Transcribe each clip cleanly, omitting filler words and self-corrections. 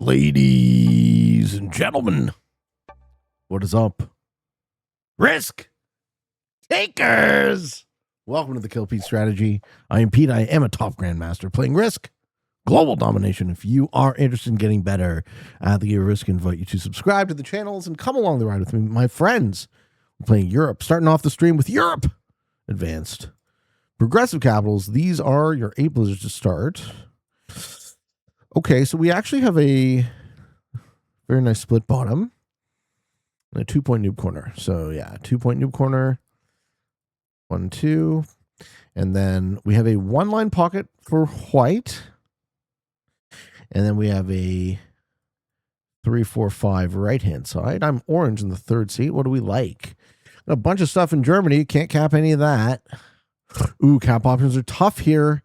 Ladies and gentlemen, what is up? Risk takers! Welcome to the Kill Pete Strategy. I am Pete. I am a top grandmaster playing Risk Global Domination. If you are interested in getting better at the game of Risk, I invite you to subscribe to the channels and come along the ride with me. My friends, we're playing Europe. Starting off the stream with Europe Advanced. Progressive Capitals. These are your 8 blizzards to start. Okay, so we actually have a very nice split bottom and a 2-point noob corner. So yeah, 2-point noob corner, 1, 2. And then we have a 1-line pocket for white. And then we have a 3, 4, 5 right-hand side. I'm orange in the third seat. What do we like? A bunch of stuff in Germany. Can't cap any of that. Ooh, cap options are tough here.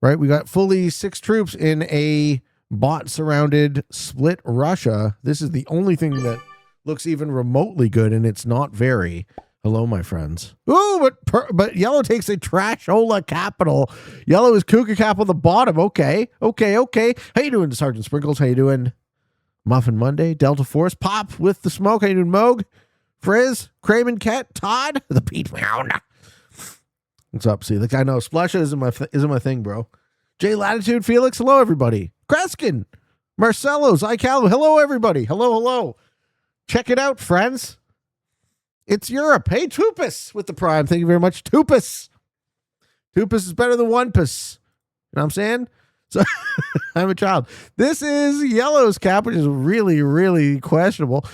Right? We got fully 6 troops in a bot-surrounded split Russia. This is the only thing that looks even remotely good, and it's not very. Hello, my friends. Ooh, but yellow takes a Trashola capital. Yellow is Kuka capital at the bottom. Okay. How you doing, Sergeant Sprinkles? How you doing? Muffin Monday, Delta Force, Pop with the smoke. How you doing, Moog? Frizz, Craven, Ket, Todd, the Pete Mound. What's up? See, the guy knows Splasha isn't my thing, bro. J Latitude, Felix, hello everybody. Kreskin, Marcelo, Zycal, hello everybody. Hello. Check it out, friends. It's Europe. Hey, Tupus with the prime. Thank you very much, Tupus. Tupus is better than Onepus. You know what I'm saying? So I'm a child. This is Yellow's cap, which is really, really questionable.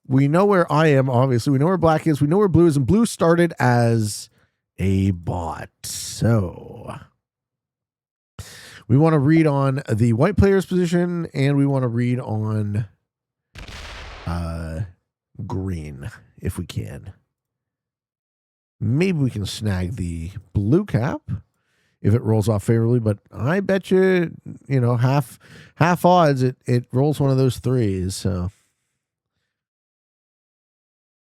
We know where I am, obviously. We know where black is. We know where blue is. And blue started as a bot. So we want to read on the white player's position, and we want to read on green if we can. Maybe we can snag the blue cap if it rolls off favorably, but I bet you, half odds it rolls one of those 3s. So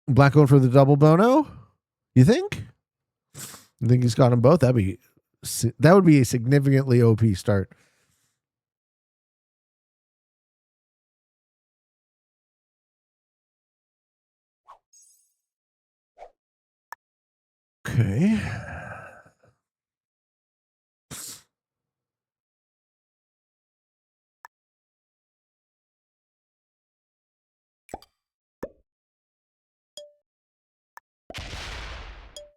black going for the double bono? You think? You think he's got them both? That would be a significantly OP start. Okay.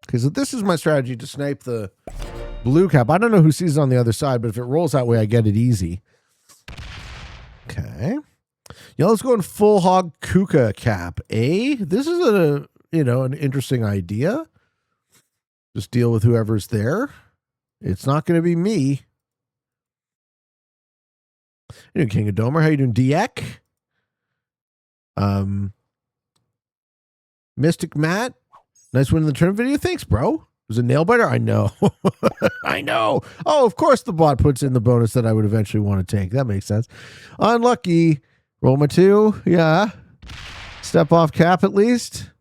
Okay, so this is my strategy to snipe the blue cap. I don't know who sees it on the other side, but if it rolls that way, I get it easy. Okay. Yellow's going full hog Kuka cap. This is an interesting idea. Just deal with whoever's there. It's not going to be me. How you doing, King of Domer? How you doing, Diek? Mystic Matt. Nice win in the tournament video. Thanks, bro. It was a nail biter? I know. I know. Oh, of course the bot puts in the bonus that I would eventually want to take. That makes sense. Unlucky. Roll my 2. Yeah. Step off cap at least.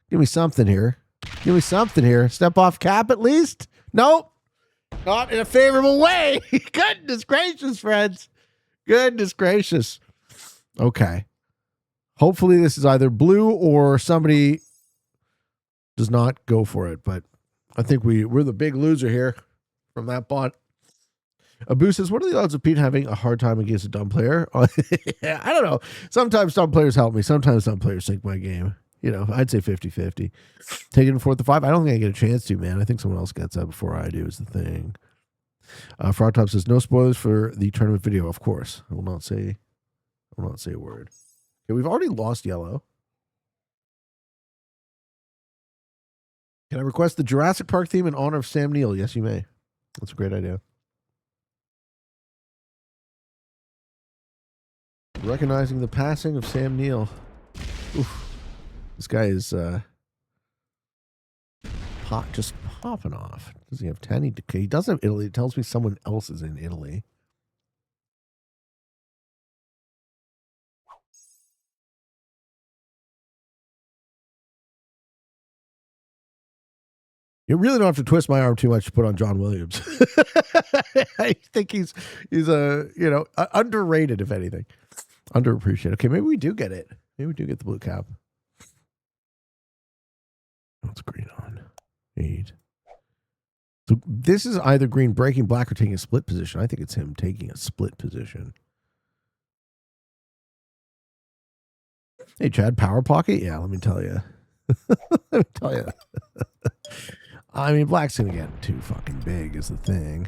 Give me something here. Step off cap at least. Nope. Not in a favorable way. Goodness gracious, friends. Goodness gracious. Okay. Hopefully this is either blue or somebody does not go for it, but I think we're the big loser here from that bot. Abu says, what are the odds of Pete having a hard time against a dumb player? I don't know. Sometimes dumb players help me. Sometimes dumb players sink my game. I'd say 50-50. Taking it 4th to 5. I don't think I get a chance to, man. I think someone else gets that before I do is the thing. Frog Top says, no spoilers for the tournament video. Of course. I will not say a word. Okay, we've already lost yellow. Can I request the Jurassic Park theme in honor of Sam Neill? Yes, you may. That's a great idea. Recognizing the passing of Sam Neill. Oof. This guy is just popping off. Does he have 10? He doesn't have Italy. It tells me someone else is in Italy. You really don't have to twist my arm too much to put on John Williams. I think he's a underrated, if anything, underappreciated. Okay, maybe we do get it. Maybe we do get the blue cap. What's green on? 8. So this is either green breaking black or taking a split position. I think it's him taking a split position. Hey, Chad, power pocket? Yeah, let me tell you. I mean, black's going to get too fucking big is the thing.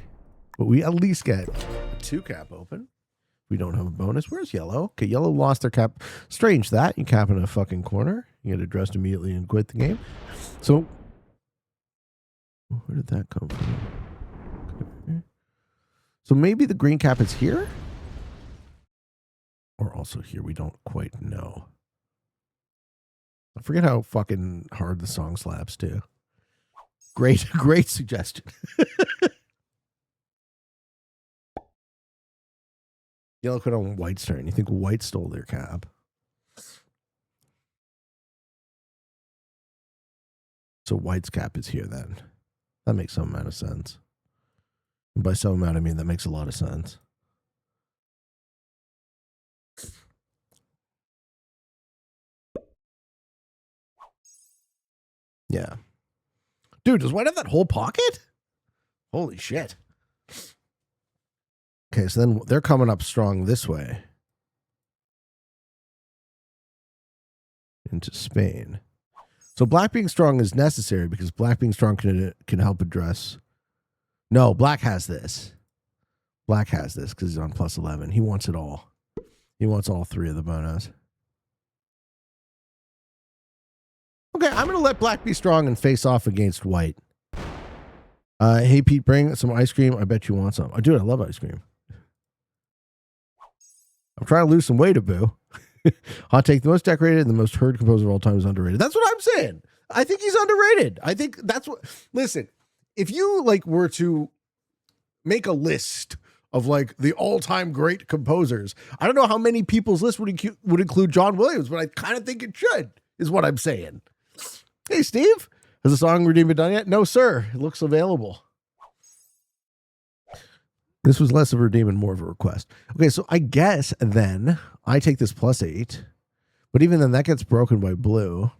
But we at least get a 2 cap open. We don't have a bonus. Where's yellow? Okay, yellow lost their cap. Strange that. You cap in a fucking corner. You get addressed immediately and quit the game. So, where did that come from? Okay. So maybe the green cap is here? Or also here. We don't quite know. I forget how fucking hard the song slaps, too. Great suggestion. Yellow quit on white's turn. You think white stole their cap? So white's cap is here then. That makes some amount of sense. And by some amount, I mean that makes a lot of sense. Yeah. Dude, does white have that whole pocket? Holy shit. Okay, so then they're coming up strong this way. Into Spain. So black being strong is necessary because black being strong can help address. No, black has this. Black has this because he's on plus 11. He wants it all. He wants all 3 of the bonus. Okay, I'm going to let black be strong and face off against white. Hey, Pete, bring some ice cream. I bet you want some. Oh, dude, I love ice cream. I'm trying to lose some weight, boo. Hot take, the most decorated and the most heard composer of all time is underrated. That's what I'm saying. I think he's underrated. I think that's what... Listen, if you were to make a list of the all-time great composers, I don't know how many people's list would include John Williams, but I kind of think it should, is what I'm saying. Hey, Steve, has the song Redeem been done yet? No, sir. It looks available. This was less of a redeem and more of a request. Okay, so I guess then I take this plus 8, but even then that gets broken by blue.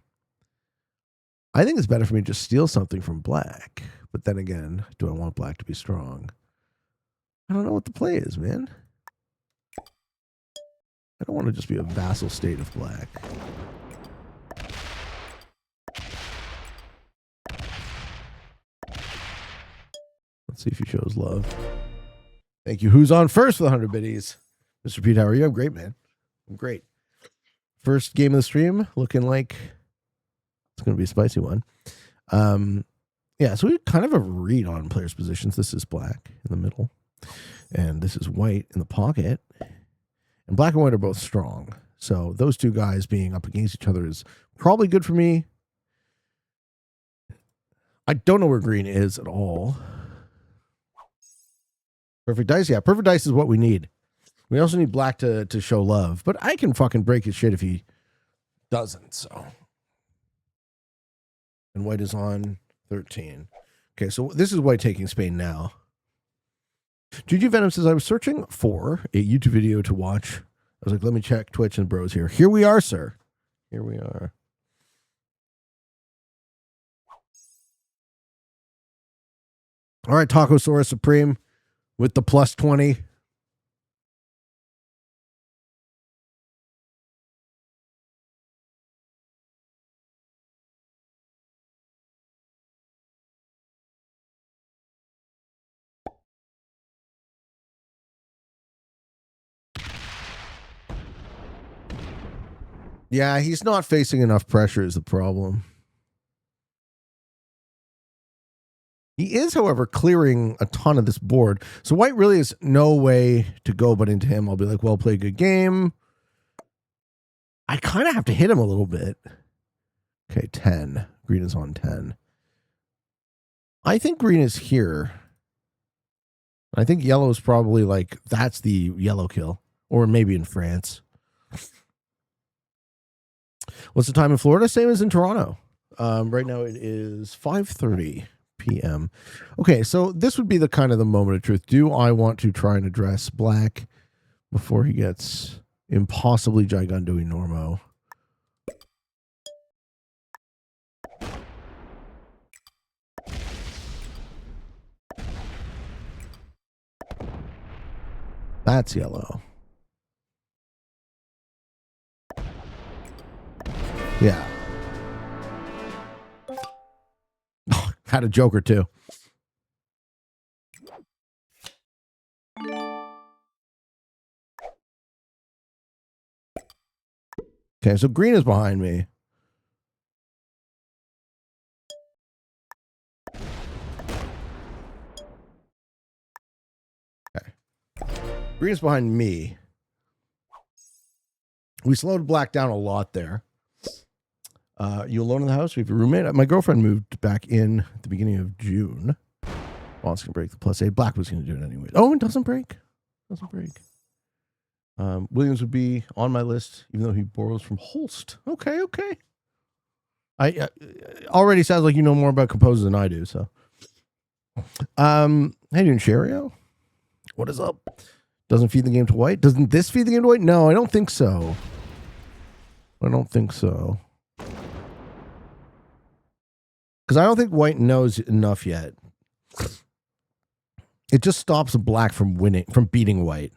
I think it's better for me to just steal something from black. But then again, do I want black to be strong? I don't know what the play is, man. I don't want to just be a vassal state of black. Let's see if he shows love. Thank you. Who's on first for the 100 biddies? Mr. Pete, how are you? I'm great, man. I'm great. First game of the stream, looking like it's going to be a spicy one. Yeah, so we kind of have a read on players' positions. This is black in the middle, and this is white in the pocket. And black and white are both strong. So those two guys being up against each other is probably good for me. I don't know where green is at all. Perfect dice? Yeah, perfect dice is what we need. We also need black to show love. But I can fucking break his shit if he doesn't, so. And white is on 13. Okay, so this is white taking Spain now. GG Venom says, I was searching for a YouTube video to watch. I was like, let me check Twitch and bros here. Here we are, sir. Here we are. All right, Tacosaurus Supreme with the plus 20. Yeah, he's not facing enough pressure is the problem. He is, however, clearing a ton of this board. So white really has no way to go but into him. I'll be like, well, play a good game. I kind of have to hit him a little bit. Okay, 10. Green is on 10. I think green is here. I think yellow is probably like, that's the yellow kill. Or maybe in France. What's the time in Florida? Same as in Toronto. Right now it is 5:30 p.m. Okay, so this would be the kind of the moment of truth. Do I want to try and address Black before he gets impossibly Giganto Normo? That's yellow. Yeah. Had a Joker too. Okay, so green is behind me. Okay. Green is behind me. We slowed Black down a lot there. You alone in the house? We have a roommate. My girlfriend moved back in at the beginning of June. Well, it's going to break the +8. Black was going to do it anyway. Oh, it doesn't break. Doesn't break. Williams would be on my list, even though he borrows from Holst. Okay. I already sounds like you know more about composers than I do. So, how you doing, Cherio? What is up? Doesn't feed the game to white. Doesn't this feed the game to white? No, I don't think so. Because I don't think white knows enough yet. It just stops Black from beating white.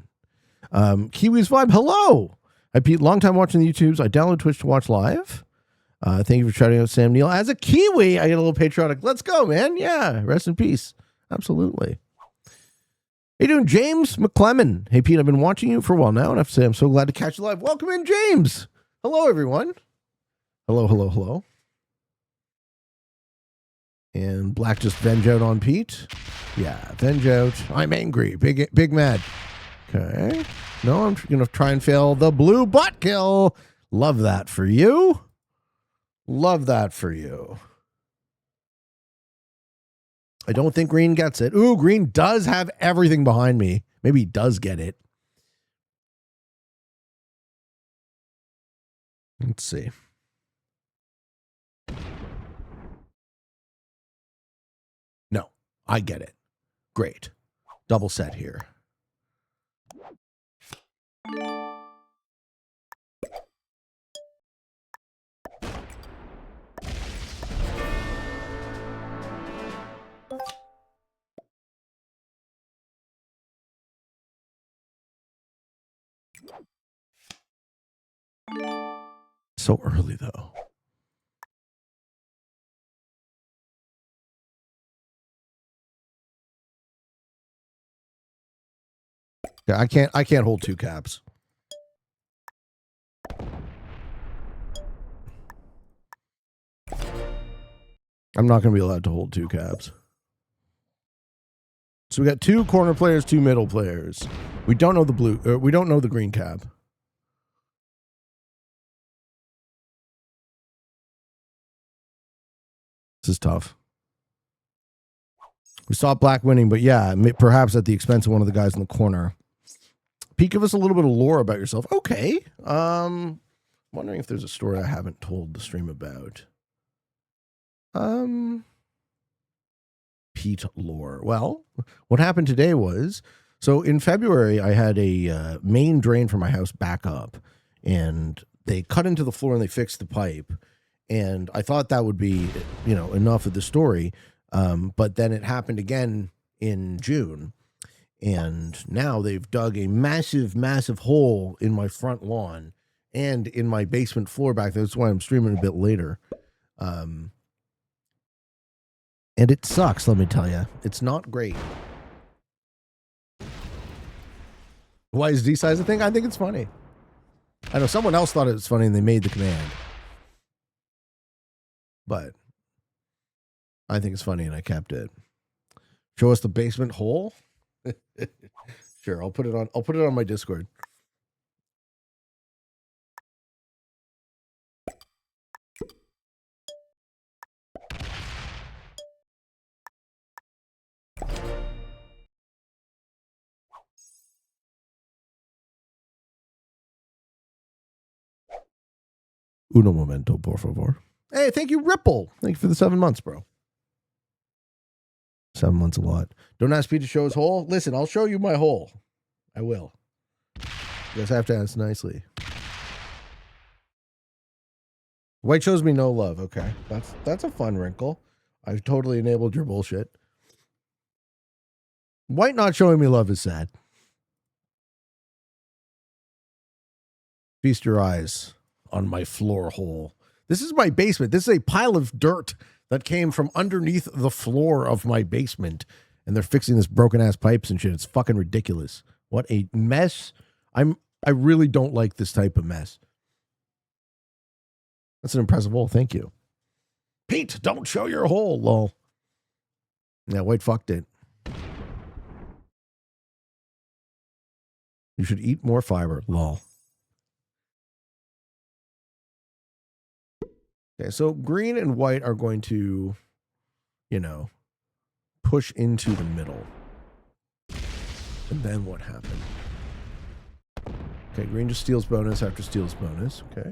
Kiwi's Vibe, hello. Hi, Pete. Long time watching the YouTubes. I download Twitch to watch live. Thank you for shouting out Sam Neill. As a Kiwi, I get a little patriotic. Let's go, man. Yeah, rest in peace. Absolutely. Hey, doing James McClellan. Hey, Pete, I've been watching you for a while now, and I have to say I'm so glad to catch you live. Welcome in, James. Hello, everyone. Hello. And Black just venge out on Pete. Yeah, venge out. I'm angry. Big mad. Okay. No, I'm going to try and fail the blue butt kill. Love that for you. I don't think green gets it. Ooh, green does have everything behind me. Maybe he does get it. Let's see. No, I get it. Great. Double set here. So early, though. Yeah, I can't hold two caps. I'm not going to be allowed to hold two caps. So we got two corner players, two middle players. We don't know the blue. We don't know the green cap. This is tough. We saw Black winning, but yeah, perhaps at the expense of one of the guys in the corner. Pete, give us a little bit of lore about yourself. Okay. Wondering if there's a story I haven't told the stream about. Pete lore. Well, what happened today was, so in February, I had a main drain for my house back up, and they cut into the floor and they fixed the pipe. And I thought that would be, enough of the story. But then it happened again in June. And now they've dug a massive, massive hole in my front lawn and in my basement floor back there. That's why I'm streaming a bit later. And it sucks, let me tell you. It's not great. Why is D-size a thing? I think it's funny. I know someone else thought it was funny and they made the command. But I think it's funny and I kept it. Show us the basement hole? Sure, I'll put it on my Discord. Uno momento, por favor. Hey, thank you, Ripple. Thank you for the 7 months, bro. 7 months a lot. Don't ask Pete to show his hole. Listen, I'll show you my hole. I will. You guys have to ask nicely. White shows me no love. Okay. That's a fun wrinkle. I've totally enabled your bullshit. White not showing me love is sad. Feast your eyes on my floor hole. This is my basement. This is a pile of dirt that came from underneath the floor of my basement. And they're fixing this broken ass pipes and shit. It's fucking ridiculous. What a mess. I really don't like this type of mess. That's an impressive hole. Thank you. Pete, don't show your hole, lol. Yeah, White fucked it. You should eat more fiber, lol. Okay, so green and white are going to, push into the middle. And then what happened? Okay, green just steals bonus after steals bonus. Okay.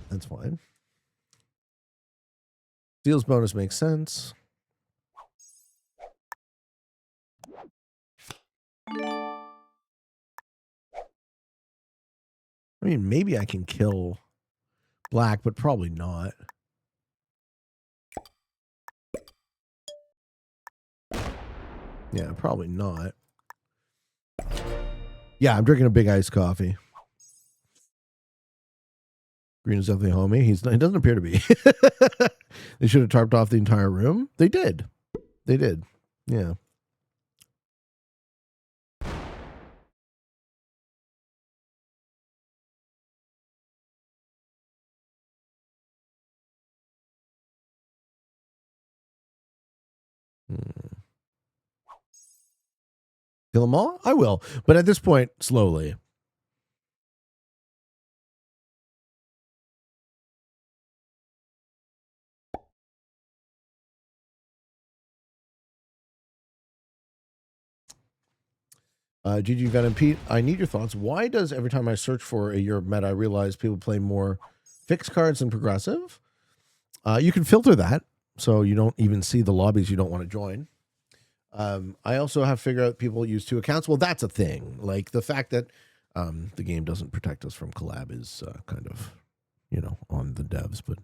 That's fine. Steals bonus makes sense. I mean, maybe I can kill black, but probably not. Yeah, probably not. Yeah, I'm drinking a big iced coffee. Green is definitely homie. He doesn't appear to be. They should have tarped off the entire room. They did. Yeah. Kill them all? I will. But at this point, slowly. GG Venom Pete, I need your thoughts. Why does every time I search for a year of meta, I realize people play more fixed cards than progressive? You can filter that so you don't even see the lobbies you don't want to join. I also have figured out people use 2 accounts. Well, that's a thing. Like the fact that the game doesn't protect us from collab is kind of, on the devs. But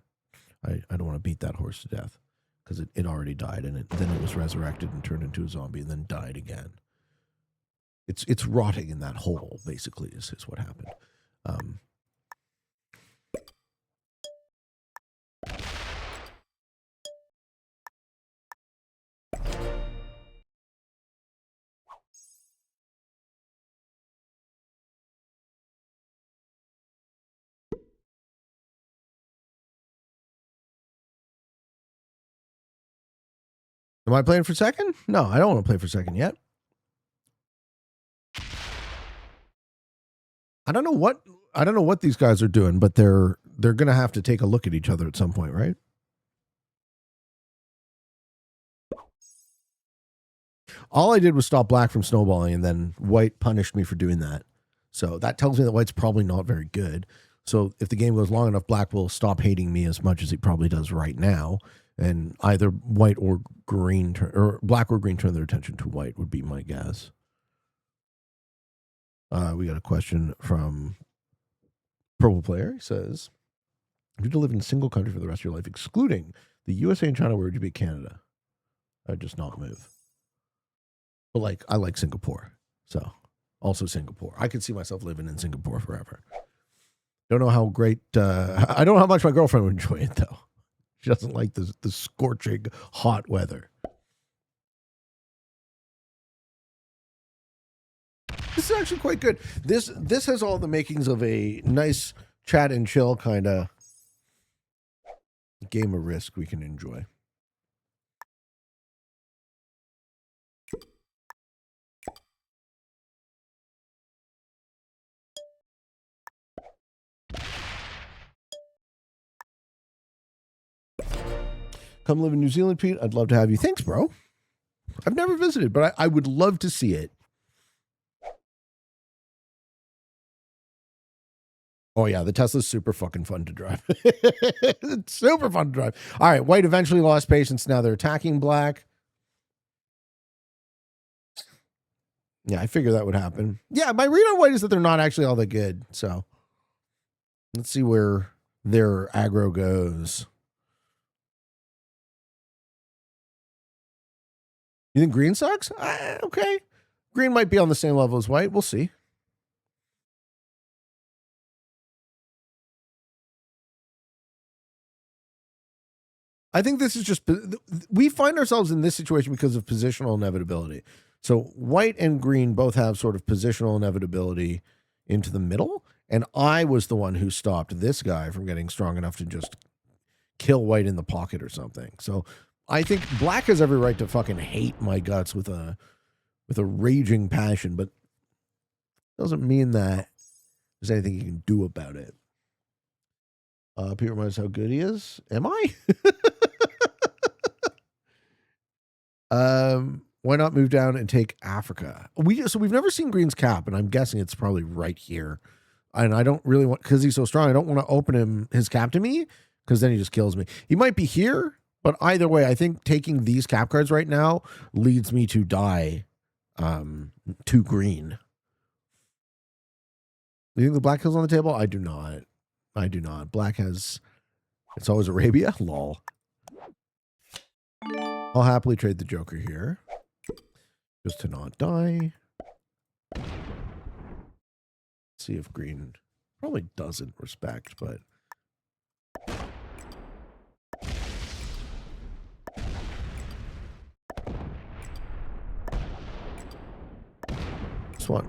I don't want to beat that horse to death because it already died and then it was resurrected and turned into a zombie and then died again. It's rotting in that hole, basically, is what happened. Am I playing for second? No, I don't want to play for second yet. I don't know what these guys are doing, but they're going to have to take a look at each other at some point, right? All I did was stop black from snowballing, and then white punished me for doing that. So that tells me that white's probably not very good. So if the game goes long enough, black will stop hating me as much as he probably does right now, and either white or green or black or green turn their attention to white would be my guess. We got a question from Purple Player. He says, if you had to live in a single country for the rest of your life, excluding the USA and China, where would you be? Canada? I'd just not move. But I like Singapore. So also Singapore. I could see myself living in Singapore forever. Don't know how great, I don't know how much my girlfriend would enjoy it though. She doesn't like the scorching hot weather. This is actually quite good. This has all the makings of a nice chat and chill kind of game of Risk we can enjoy. Come live in New Zealand, Pete. I'd love to have you. Thanks, bro. I've never visited, but I would love to see it. Oh, yeah, the Tesla's super fucking fun to drive. It's super fun to drive. All right, white eventually lost patience. Now they're attacking black. Yeah, I figured that would happen. Yeah, my read on white is that they're not actually all that good. So let's see where their aggro goes. You think green sucks? Okay. Green might be on the same level as white. We'll see. I think this is just, we find ourselves in this situation because of positional inevitability. So white and green both have sort of positional inevitability into the middle. And I was the one who stopped this guy from getting strong enough to just kill white in the pocket or something. So I think black has every right to fucking hate my guts with a raging passion, but doesn't mean that there's anything you can do about it. Peter reminds how good he is. Am I? Why not move down and take Africa? We've never seen Green's cap, and I'm guessing it's probably right here. And I don't really want, because he's so strong, I don't want to open his cap to me, because then he just kills me. He might be here, but either way, I think taking these cap cards right now leads me to die to green. You think the black kills on the table? I do not. I do not. Black has, it's always Arabia. Lol. I'll happily trade the Joker here, just to not die. See if green probably doesn't respect, but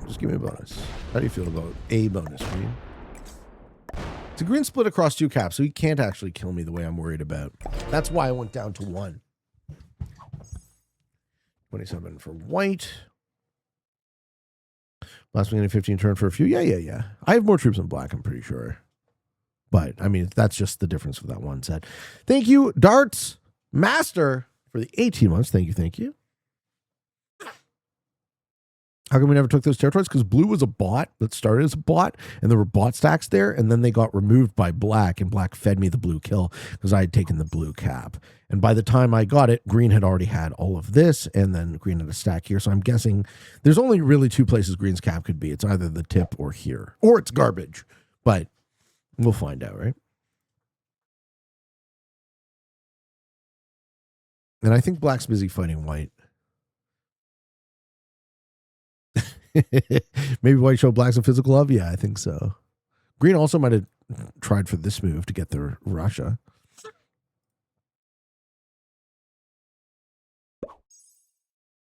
just give me a bonus. How do you feel about a bonus, green? It's a green split across two caps, so he can't actually kill me the way I'm worried about. That's why I went down to 1. 27 for white. Last minute 15 turn for a few. Yeah. I have more troops in black, I'm pretty sure. But, I mean, that's just the difference with that one set. Thank you, Darts Master, for the 18 months. Thank you. How come we never took those territories? Because blue was a bot that started as a bot, and there were bot stacks there, and then they got removed by black, and black fed me the blue kill because I had taken the blue cap. And by the time I got it, green had already had all of this, and then green had a stack here. So I'm guessing there's only really 2 places green's cap could be. It's either the tip or here, or it's garbage. But we'll find out, right? And I think black's busy fighting white. Maybe white showed black some physical love. Yeah, I think so. Green also might have tried for this move to get their Russia.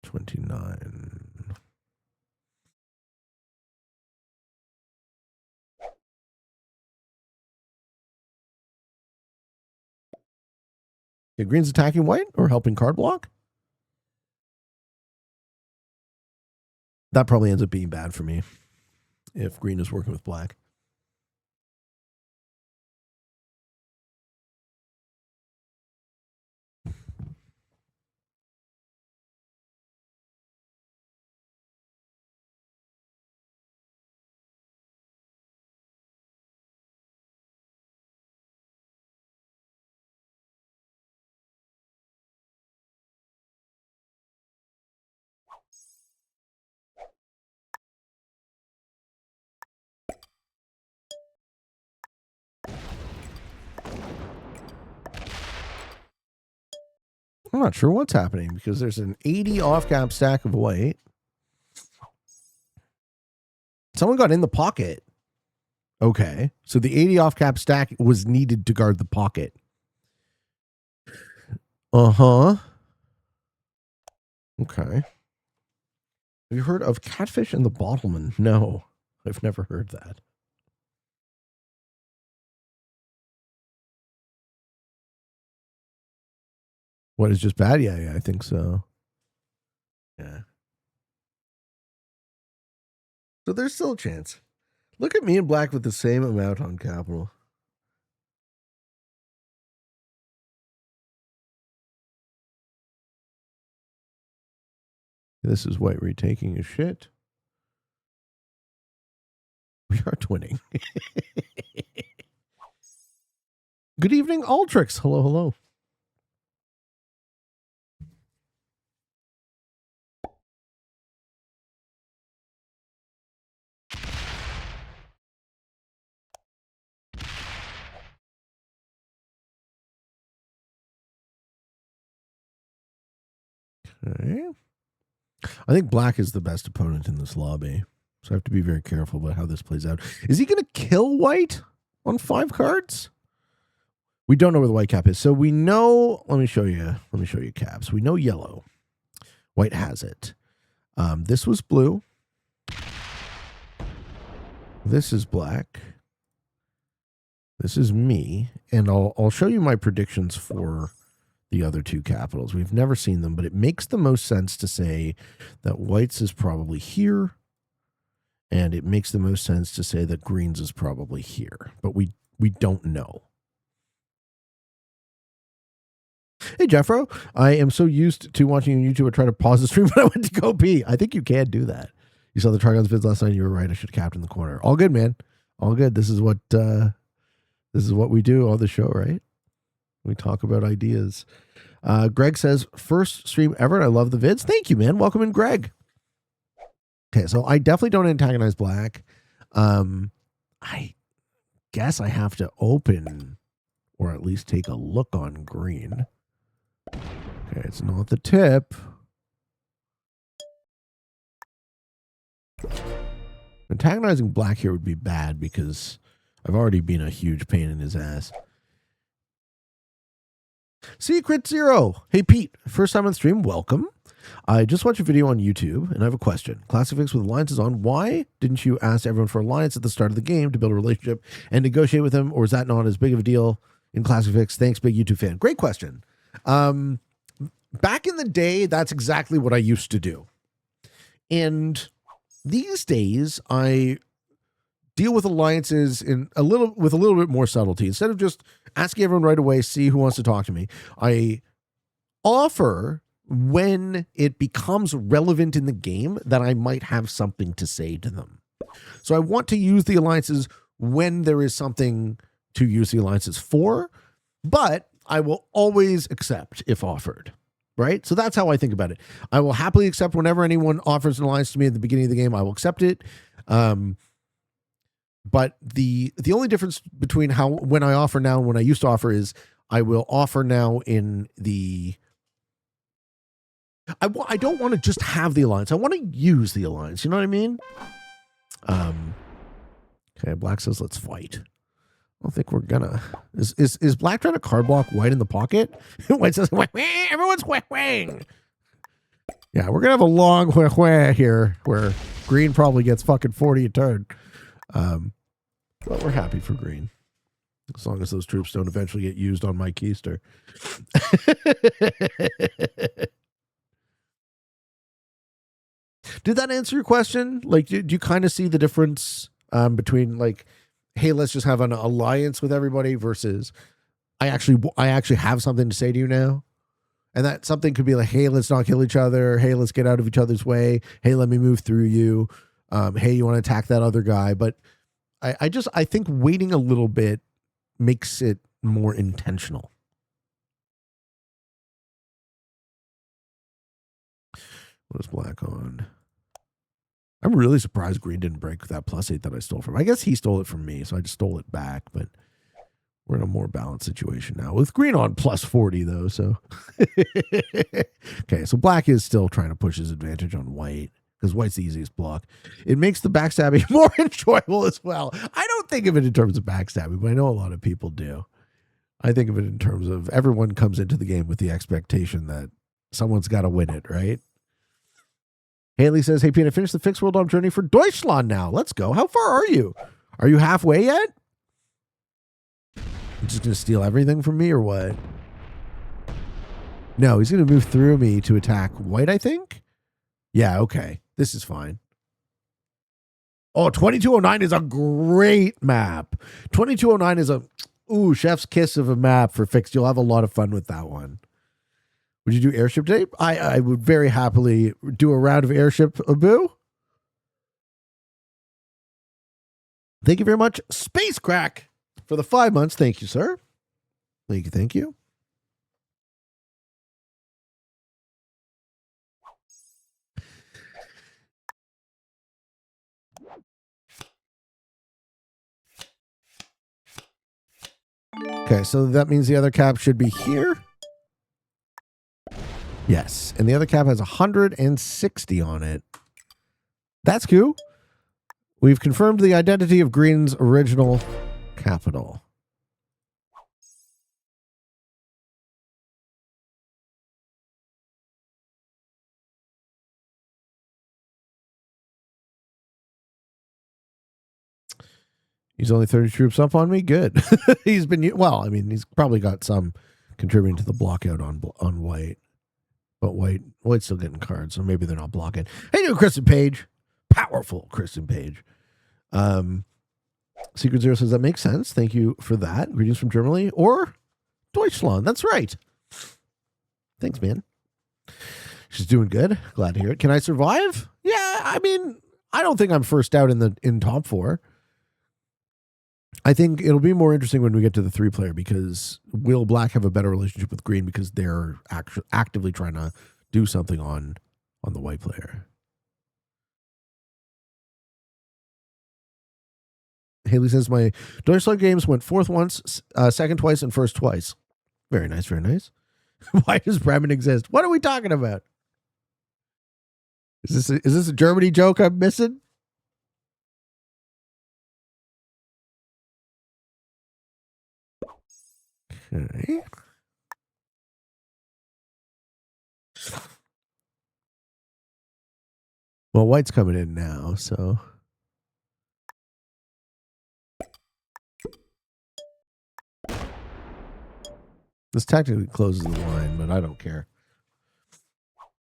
$29. Okay, green's attacking white or helping card block? That probably ends up being bad for me if green is working with black. I'm not sure what's happening because there's an 80 off-cap stack of white. Someone got in the pocket. Okay. So the 80 off-cap stack was needed to guard the pocket. Uh-huh. Okay. Have you heard of Catfish and the Bottleman? No, I've never heard that. What is just bad? Yeah, I think so. Yeah. So there's still a chance. Look at me and black with the same amount on capital. This is white retaking his shit. We are twinning. Good evening, Ultrix. Hello, hello. Okay. I think black is the best opponent in this lobby. So I have to be very careful about how this plays out. Is he going to kill white on 5 cards? We don't know where the white cap is. So we know, let me show you caps. We know yellow. White has it. This was blue. This is black. This is me. And I'll show you my predictions for the other 2 capitals. We've never seen them, but it makes the most sense to say that white's is probably here. And it makes the most sense to say that green's is probably here. But we don't know. Hey, Jeffro, I am so used to watching you on YouTube. I tried to pause the stream when I went to go pee. I think you can do that. You saw the Trigons vids last night. You were right. I should have captained the corner. All good, man. All good. This is what we do on the show, right? We talk about ideas. Greg says, first stream ever, and I love the vids. Thank you, man. Welcome in, Greg. Okay, so I definitely don't antagonize black. I guess I have to open or at least take a look on green. Okay, it's not the tip. Antagonizing black here would be bad because I've already been a huge pain in his ass. Secret Zero. Hey, Pete. First time on stream. Welcome. I just watched a video on YouTube, and I have a question. Classic with alliances on. Why didn't you ask everyone for alliance at the start of the game to build a relationship and negotiate with them, or is that not as big of a deal in Classic Fix? Thanks, big YouTube fan. Great question. Back in the day, that's exactly what I used to do. And these days, I deal with alliances with a little bit more subtlety. Instead of just asking everyone right away, see who wants to talk to me, I offer when it becomes relevant in the game that I might have something to say to them. So I want to use the alliances when there is something to use the alliances for, but I will always accept if offered. Right? So that's how I think about it. I will happily accept whenever anyone offers an alliance to me at the beginning of the game. I will accept it. But the only difference between when I offer now and when I used to offer is I will offer now in the... I don't want to just have the alliance. I want to use the alliance. You know what I mean? Okay, black says let's fight. I don't think we're gonna. Is black trying to card block white in the pocket? White says, everyone's whang. Yeah, we're gonna have a long whang here where green probably gets fucking 40 a turn. But we're happy for green. As long as those troops don't eventually get used on my keister. Did that answer your question? Like, do you kind of see the difference between like, hey, let's just have an alliance with everybody versus I actually have something to say to you now? And that something could be like, hey, let's not kill each other. Hey, let's get out of each other's way. Hey, let me move through you. Hey, you want to attack that other guy? But I think waiting a little bit makes it more intentional. What is black on? I'm really surprised green didn't break that +8 that I stole from him. I guess he stole it from me, so I just stole it back, but we're in a more balanced situation now. With green on +40, though, so... Okay, so black is still trying to push his advantage on white, because white's the easiest block. It makes the backstabbing more enjoyable as well. I don't think of it in terms of backstabbing, but I know a lot of people do. I think of it in terms of everyone comes into the game with the expectation that someone's got to win it, right? Haley says, hey, Pete, I finished the Fixed World Arm journey for Deutschland now. Let's go. How far are you? Are you halfway yet? You're just going to steal everything from me or what? No, he's going to move through me to attack white, I think. Yeah, okay. This is fine. Oh, 2209 is a great map. 2209 is a chef's kiss of a map for Fixed. You'll have a lot of fun with that one. Would you do airship today? I would very happily do a round of airship, Abu. Thank you very much, Space Crack, for the 5 months. Thank you, sir. Thank you, thank you. Okay, so that means the other cap should be here. Yes, and the other cap has 160 on it. That's cool. We've confirmed the identity of Green's original capital. He's only 30 troops up on me. Good. He's been, well, I mean, he's probably got some contributing to the blockout on white. But white's still getting cards, so maybe they're not blocking. Hey, new Kristen Page. Powerful Kristen Page. Secret Zero says that makes sense. Thank you for that. Greetings from Germany or Deutschland. That's right. Thanks, man. She's doing good. Glad to hear it. Can I survive? Yeah, I mean, I don't think I'm first out in top 4. I think it'll be more interesting when we get to the 3-player because will Black have a better relationship with Green because they're actively trying to do something on the white player. Haley says my Deutschland games went 4th once, 2nd twice, and 1st twice. Very nice, very nice. Why does Bremen exist? What are we talking about? Is this a Germany joke I'm missing? Okay. Well, white's coming in now, so. This technically closes the line, but I don't care.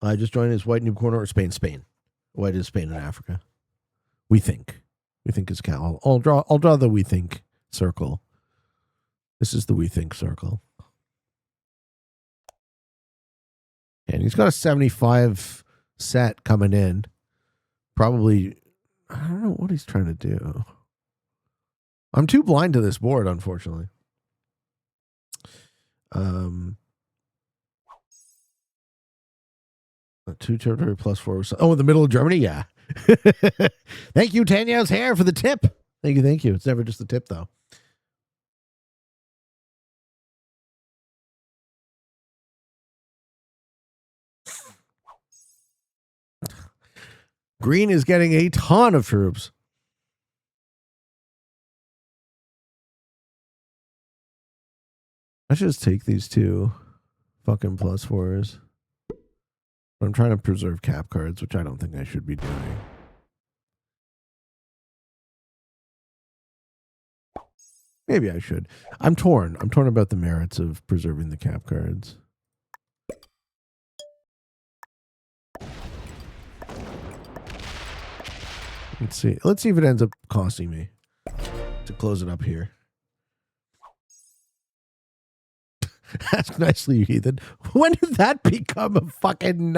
I just joined as white noob corner or Spain. White is Spain and Africa. We think is Cal. I'll draw the we think circle. This is the we think circle. And he's got a 75 set coming in. Probably, I don't know what he's trying to do. I'm too blind to this board, unfortunately. A 2 territory +4. Oh, in the middle of Germany? Yeah. Thank you, Tanya's hair, for the tip. Thank you. It's never just the tip, though. Green is getting a ton of troops. I should just take these 2 fucking +4s. But I'm trying to preserve cap cards, which I don't think I should be doing. Maybe I should. I'm torn. I'm torn about the merits of preserving the cap cards. Let's see. Let's see if it ends up costing me to close it up here. Ask nicely, Ethan. When did that become a fucking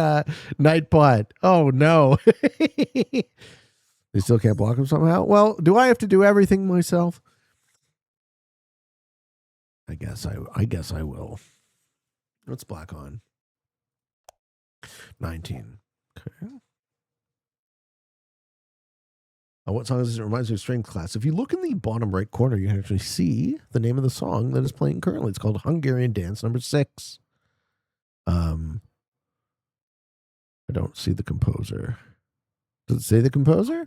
night pot? Oh, no. They still can't block him somehow? Well, do I have to do everything myself? I guess I will. What's black on? 19. Okay. What song is this? It reminds me of Strength Class. If you look in the bottom right corner, you can actually see the name of the song that is playing currently. It's called Hungarian Dance number 6. I don't see the composer. Does it say the composer?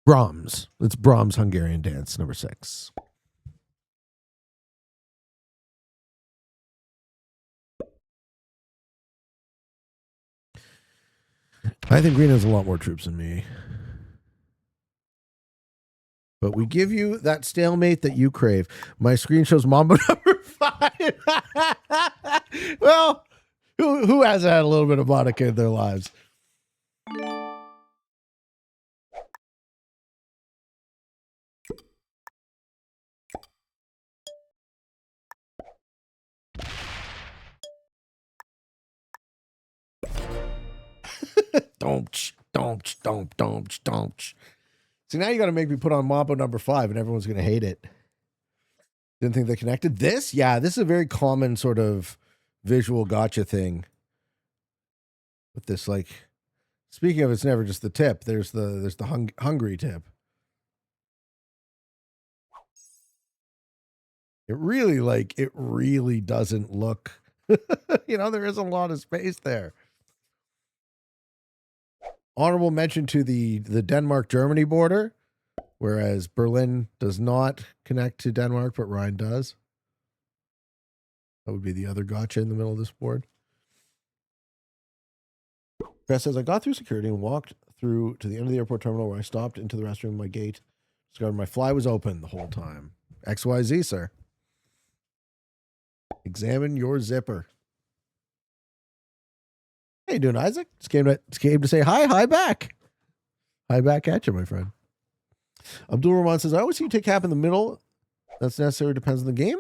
Brahms. It's Brahms' Hungarian Dance number 6. I think Green has a lot more troops than me. But we give you that stalemate that you crave. My screen shows Mambo number 5. Well, who hasn't had a little bit of Monica in their lives? Don't. See, now you got to make me put on Mambo number 5 and everyone's going to hate it. Didn't think they connected. This? Yeah, this is a very common sort of visual gotcha thing. With this, like, speaking of, it's never just the tip. There's the hungry tip. It really doesn't look, there is a lot of space there. Honorable mention to the Denmark-Germany border, whereas Berlin does not connect to Denmark, but Rhine does. That would be the other gotcha in the middle of this board. Beth says, I got through security and walked through to the end of the airport terminal where I stopped into the restroom. My gate discovered my fly was open the whole time. XYZ, sir. Examine your zipper. How you doing, Isaac? Just came to say hi back. Hi back at you, my friend. Abdul Rahman says, I always see you take cap in the middle. That's necessary. Depends on the game.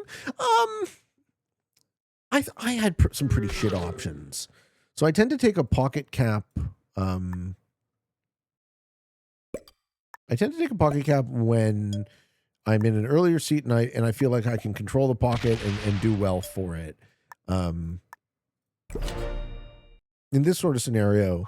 I had some pretty shit options. So I tend to take a pocket cap. I tend to take a pocket cap when I'm in an earlier seat and I feel like I can control the pocket and do well for it. In this sort of scenario,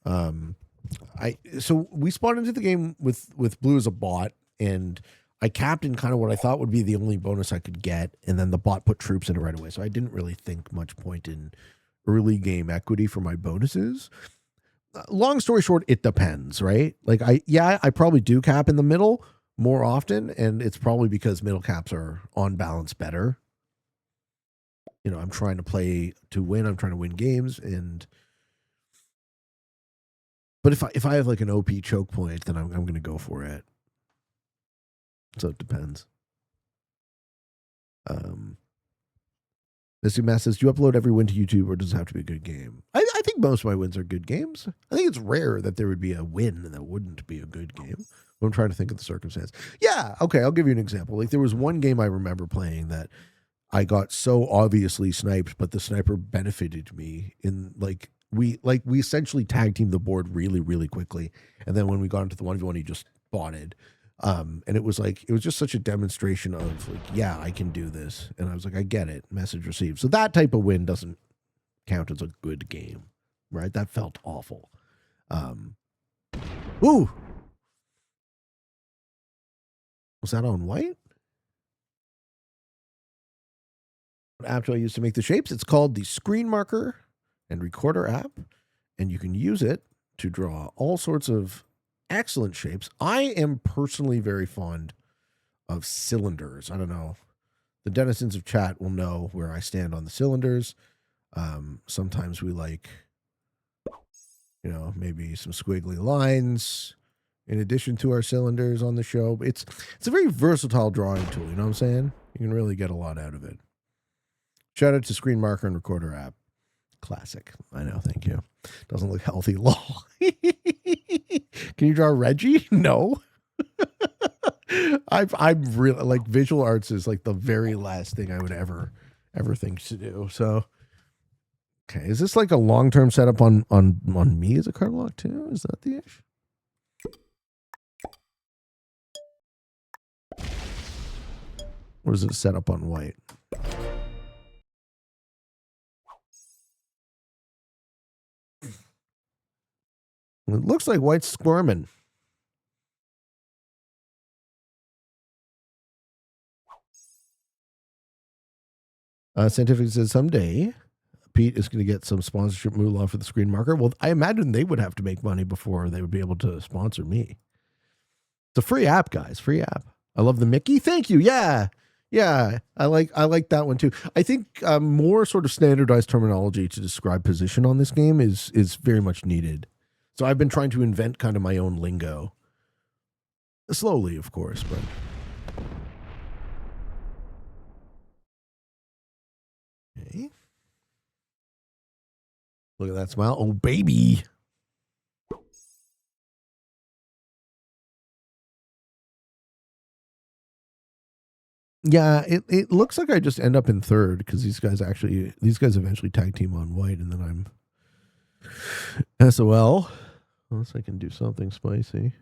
so we spawned into the game with blue as a bot, and I capped in kind of what I thought would be the only bonus I could get, and then the bot put troops in it right away. So I didn't really think much point in early game equity for my bonuses. Long story short, it depends, right? Like I probably do cap in the middle more often, and it's probably because middle caps are on balance better. I'm trying to play to win. I'm trying to win games, but if I have like an OP choke point, then I'm going to go for it. So it depends. Missy Mass says, do you upload every win to YouTube, or does it have to be a good game? I think most of my wins are good games. I think it's rare that there would be a win that wouldn't be a good game. I'm trying to think of the circumstance. Yeah, okay, I'll give you an example. Like, there was one game I remember playing that I got so obviously sniped, but the sniper benefited me in we essentially tag teamed the board really, really quickly. And then when we got into the 1v1, he just botted. And it was just such a demonstration of like, yeah, I can do this. And I was like, I get it. Message received. So that type of win doesn't count as a good game, right? That felt awful. Ooh. Was that on white? What app do I use to make the shapes? It's called the Screen Marker and Recorder app, and you can use it to draw all sorts of excellent shapes. I am personally very fond of cylinders. I don't know. The denizens of chat will know where I stand on the cylinders. Sometimes we like, maybe some squiggly lines in addition to our cylinders on the show. It's a very versatile drawing tool. You know what I'm saying? You can really get a lot out of it. Shout out to Screen Marker and Recorder app. Classic. I know. Thank you. Doesn't look healthy. Lol. Can you draw Reggie? No. I'm really like visual arts is like the very last thing I would ever think to do. So, okay. Is this like a long-term setup on me as a card block too? Is that the issue? Or is it set up on white? It looks like white's squirming. Scientific says someday Pete is going to get some sponsorship moolah for the Screen Marker. Well, I imagine they would have to make money before they would be able to sponsor me. It's a free app, guys. Free app. I love the Mickey. Thank you. Yeah. I like that one too. I think more sort of standardized terminology to describe position on this game is very much needed. So I've been trying to invent kind of my own lingo. Slowly, of course, but. Okay. Look at that smile. Oh, baby. Yeah, it looks like I just end up in third because these guys eventually tag team on white, and then I'm SOL. Unless I can do something spicy.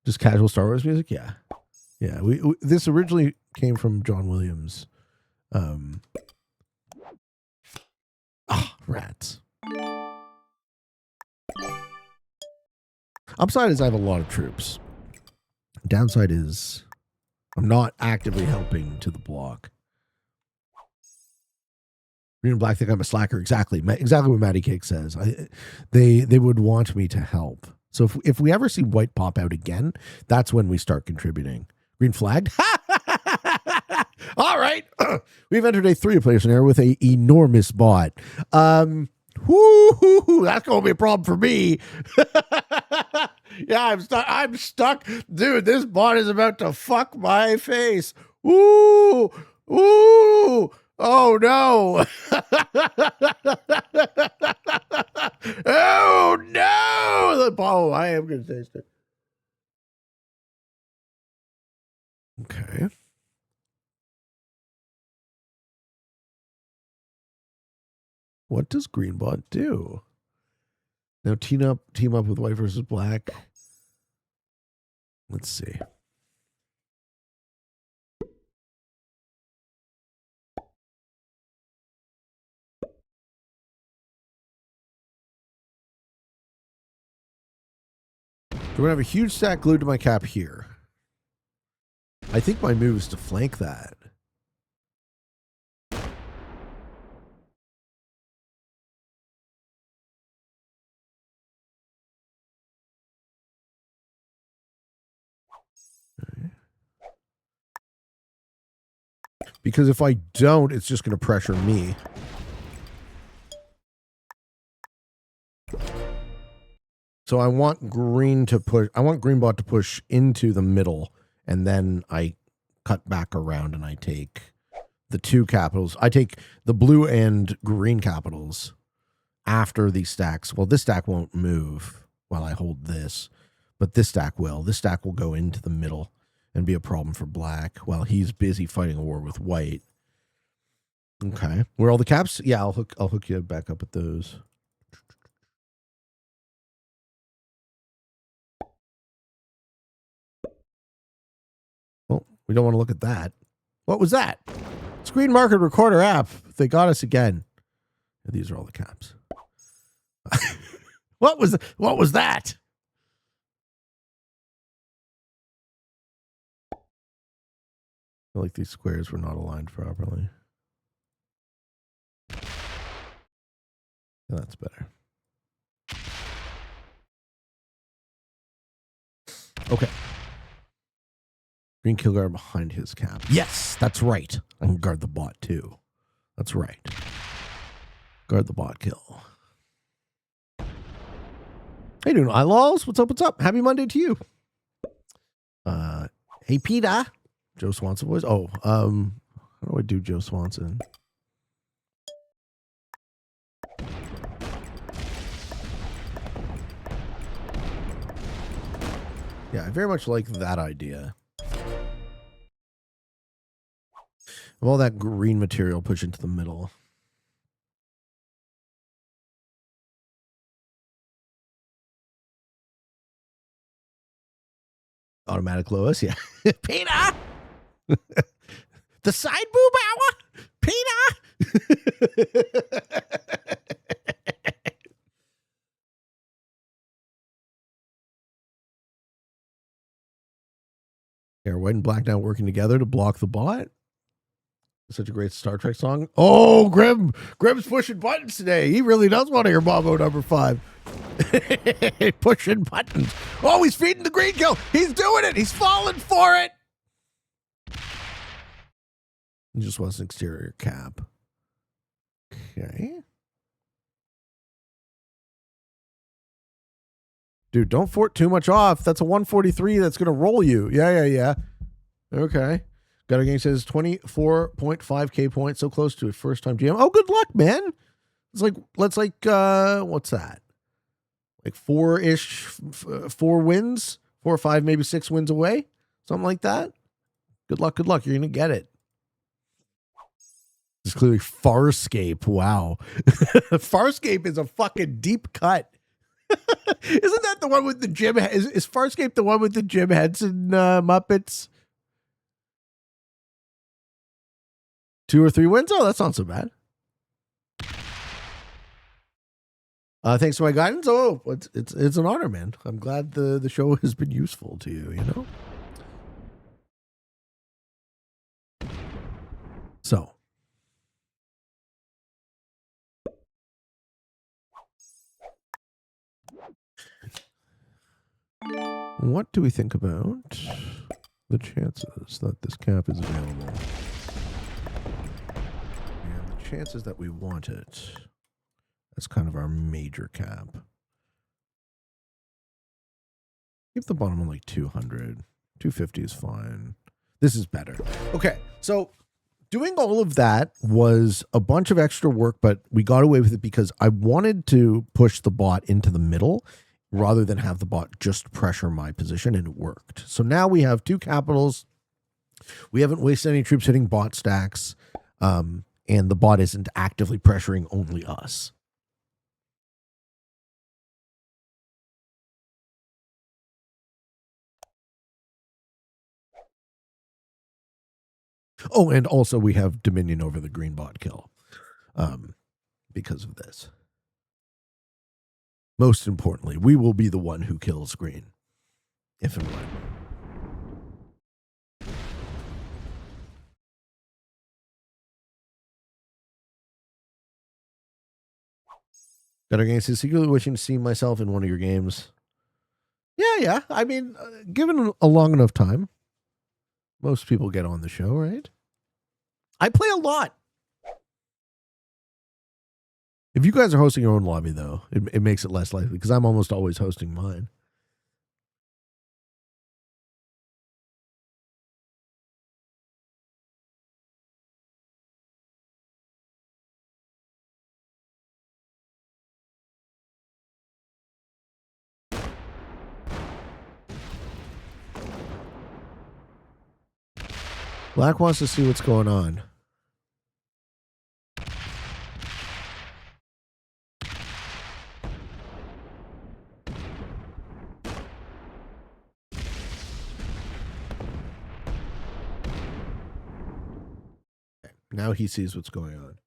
Just casual Star Wars music? Yeah. Yeah. This originally came from John Williams. Rats. Upside is I have a lot of troops. Downside is I'm not actively helping to the block. Green and black think I'm a slacker. Exactly what Matty Cake says. They would want me to help. So if we ever see white pop out again, that's when we start contributing. Green flagged. All right. We've entered a 3-player scenario with a enormous bot. That's going to be a problem for me. Yeah, I'm stuck. Dude, this bot is about to fuck my face. Ooh. Oh, no. Oh, no. I am going to taste it. Okay. What does Greenbot do? Now team up with white versus black. Let's see. So we're going to have a huge stack glued to my cap here. I think my move is to flank that. Okay. Because if I don't, it's just going to pressure me. So I want Greenbot to push into the middle, and then I cut back around and I take the 2 capitals. I take the blue and green capitals after these stacks. Well, this stack won't move while I hold this, but this stack will. This stack will go into the middle and be a problem for black while he's busy fighting a war with white. Okay. Where are all the caps? Yeah, I'll hook you back up with those. Well, we don't want to look at that. What was that? Screen market recorder app. They got us again. These are all the caps. What was that? I feel like these squares were not aligned properly. Yeah, that's better. Okay. Green kill guard behind his cap. Yes, that's right. I can guard the bot too. That's right. Guard the bot kill. Hey, doing iLols? What's up? Happy Monday to you. Hey, Peter. Joe Swanson voice. Oh, how do I do Joe Swanson? Yeah, I very much like that idea. Of all that green material push into the middle. Automatic Lois, yeah. Peter! The side boob hour? Peter! Here, white and black now working together to block the bot. Such a great Star Trek song. Oh, Grim's pushing buttons today. He really does want to hear Mambo number 5. Pushing buttons. Oh, he's feeding the green kill. He's doing it. He's falling for it. He just wants an exterior cap. Okay. Dude, don't fort too much off. That's a 143 that's going to roll you. Yeah. Okay. Gutter Gang says 24.5k points, so close to a first-time GM. Oh, good luck, man. It's like, what's that? Like 4-ish, 4 wins? 4 or 5, maybe 6 wins away? Something like that? Good luck. You're going to get it. It's clearly Farscape. Wow. Farscape is a fucking deep cut. Isn't that the one with the Jim? Is Farscape the one with the Jim Henson Muppets? 2 or 3 wins? Oh, that's not so bad. Thanks for my guidance. Oh, it's an honor, man. I'm glad the show has been useful to you, you know? So. What do we think about the chances that this cap is available? And the chances that we want it as kind of our major cap. Keep the bottom on like 200. 250 is fine. This is better. Okay, so doing all of that was a bunch of extra work, but we got away with it because I wanted to push the bot into the middle rather than have the bot just pressure my position, and it worked. So now we have 2 capitals. We haven't wasted any troops hitting bot stacks, and the bot isn't actively pressuring only us. Oh, and also we have Dominion over the green bot kill because of this. Most importantly, we will be the one who kills green, if and when. Better Games is secretly wishing to see myself in one of your games. Yeah. I mean, given a long enough time, most people get on the show, right? I play a lot. If you guys are hosting your own lobby, though, it makes it less likely because I'm almost always hosting mine. Black wants to see what's going on. Now he sees what's going on.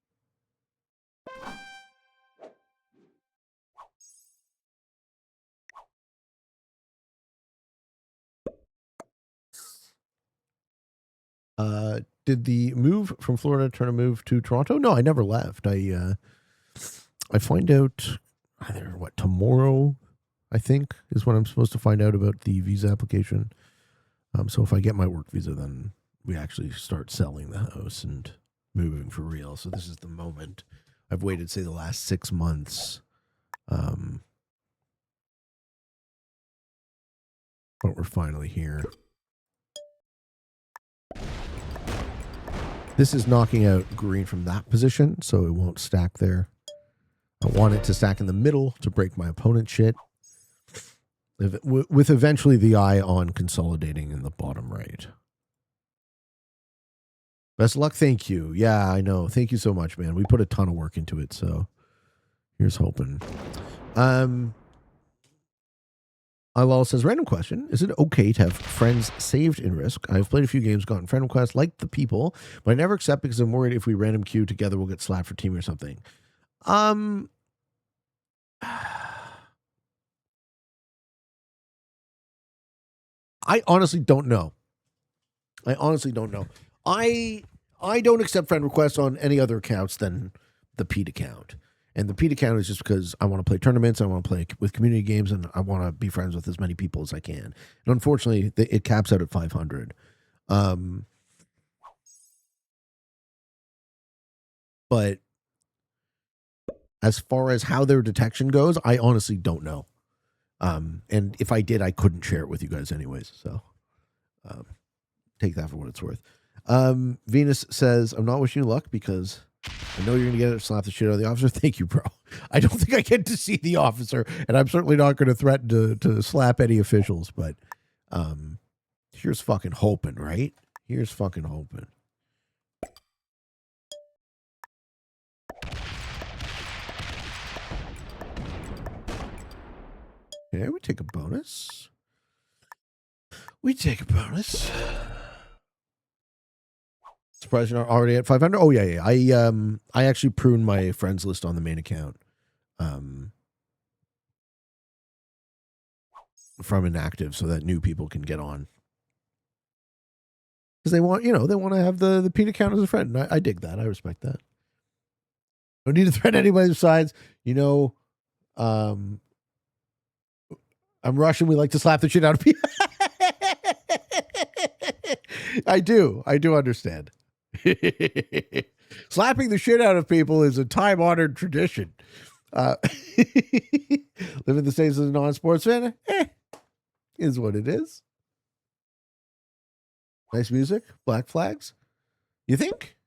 Did the move from Florida turn a move to Toronto? No, I never left. I find out either tomorrow, I think, is when I'm supposed to find out about the visa application. So if I get my work visa, then we actually start selling the house and moving for real. So this is the moment. I've waited, say, the last 6 months. But we're finally here. This is knocking out green from that position, so it won't stack there. I want it to stack in the middle to break my opponent's shit. With eventually the eye on consolidating in the bottom right. Best of luck. Thank you. Yeah, I know. Thank you so much, man. We put a ton of work into it, so here's hoping. Ilal says, random question. Is it okay to have friends saved in Risk? I've played a few games, gotten friend requests, like the people, but I never accept because I'm worried if we random queue together, we'll get slapped for team or something. I honestly don't know. I don't accept friend requests on any other accounts than the Pete account. And the Pete account is just because I want to play tournaments, I want to play with community games, and I want to be friends with as many people as I can. And unfortunately, it caps out at 500. But as far as how their detection goes, I honestly don't know. And if I did, I couldn't share it with you guys anyways. So take that for what it's worth. Venus says, I'm not wishing you luck because I know you're going to get it, slap the shit out of the officer. Thank you, bro. I don't think I get to see the officer, and I'm certainly not going to threaten to slap any officials, but here's fucking hoping, right? Here's fucking hoping. Okay, we take a bonus. We take a bonus. Surprised you're not already at 500. Oh yeah. I actually pruned my friends list on the main account from inactive so that new people can get on. Because they want to have the Pete account as a friend. And I dig that. I respect that. Don't need to threaten anybody besides, I'm Russian. We like to slap the shit out of people. I do understand. Slapping the shit out of people is a time-honored tradition. Living the States as a non-sports fan, is what it is. Nice music, Black Flags. You think?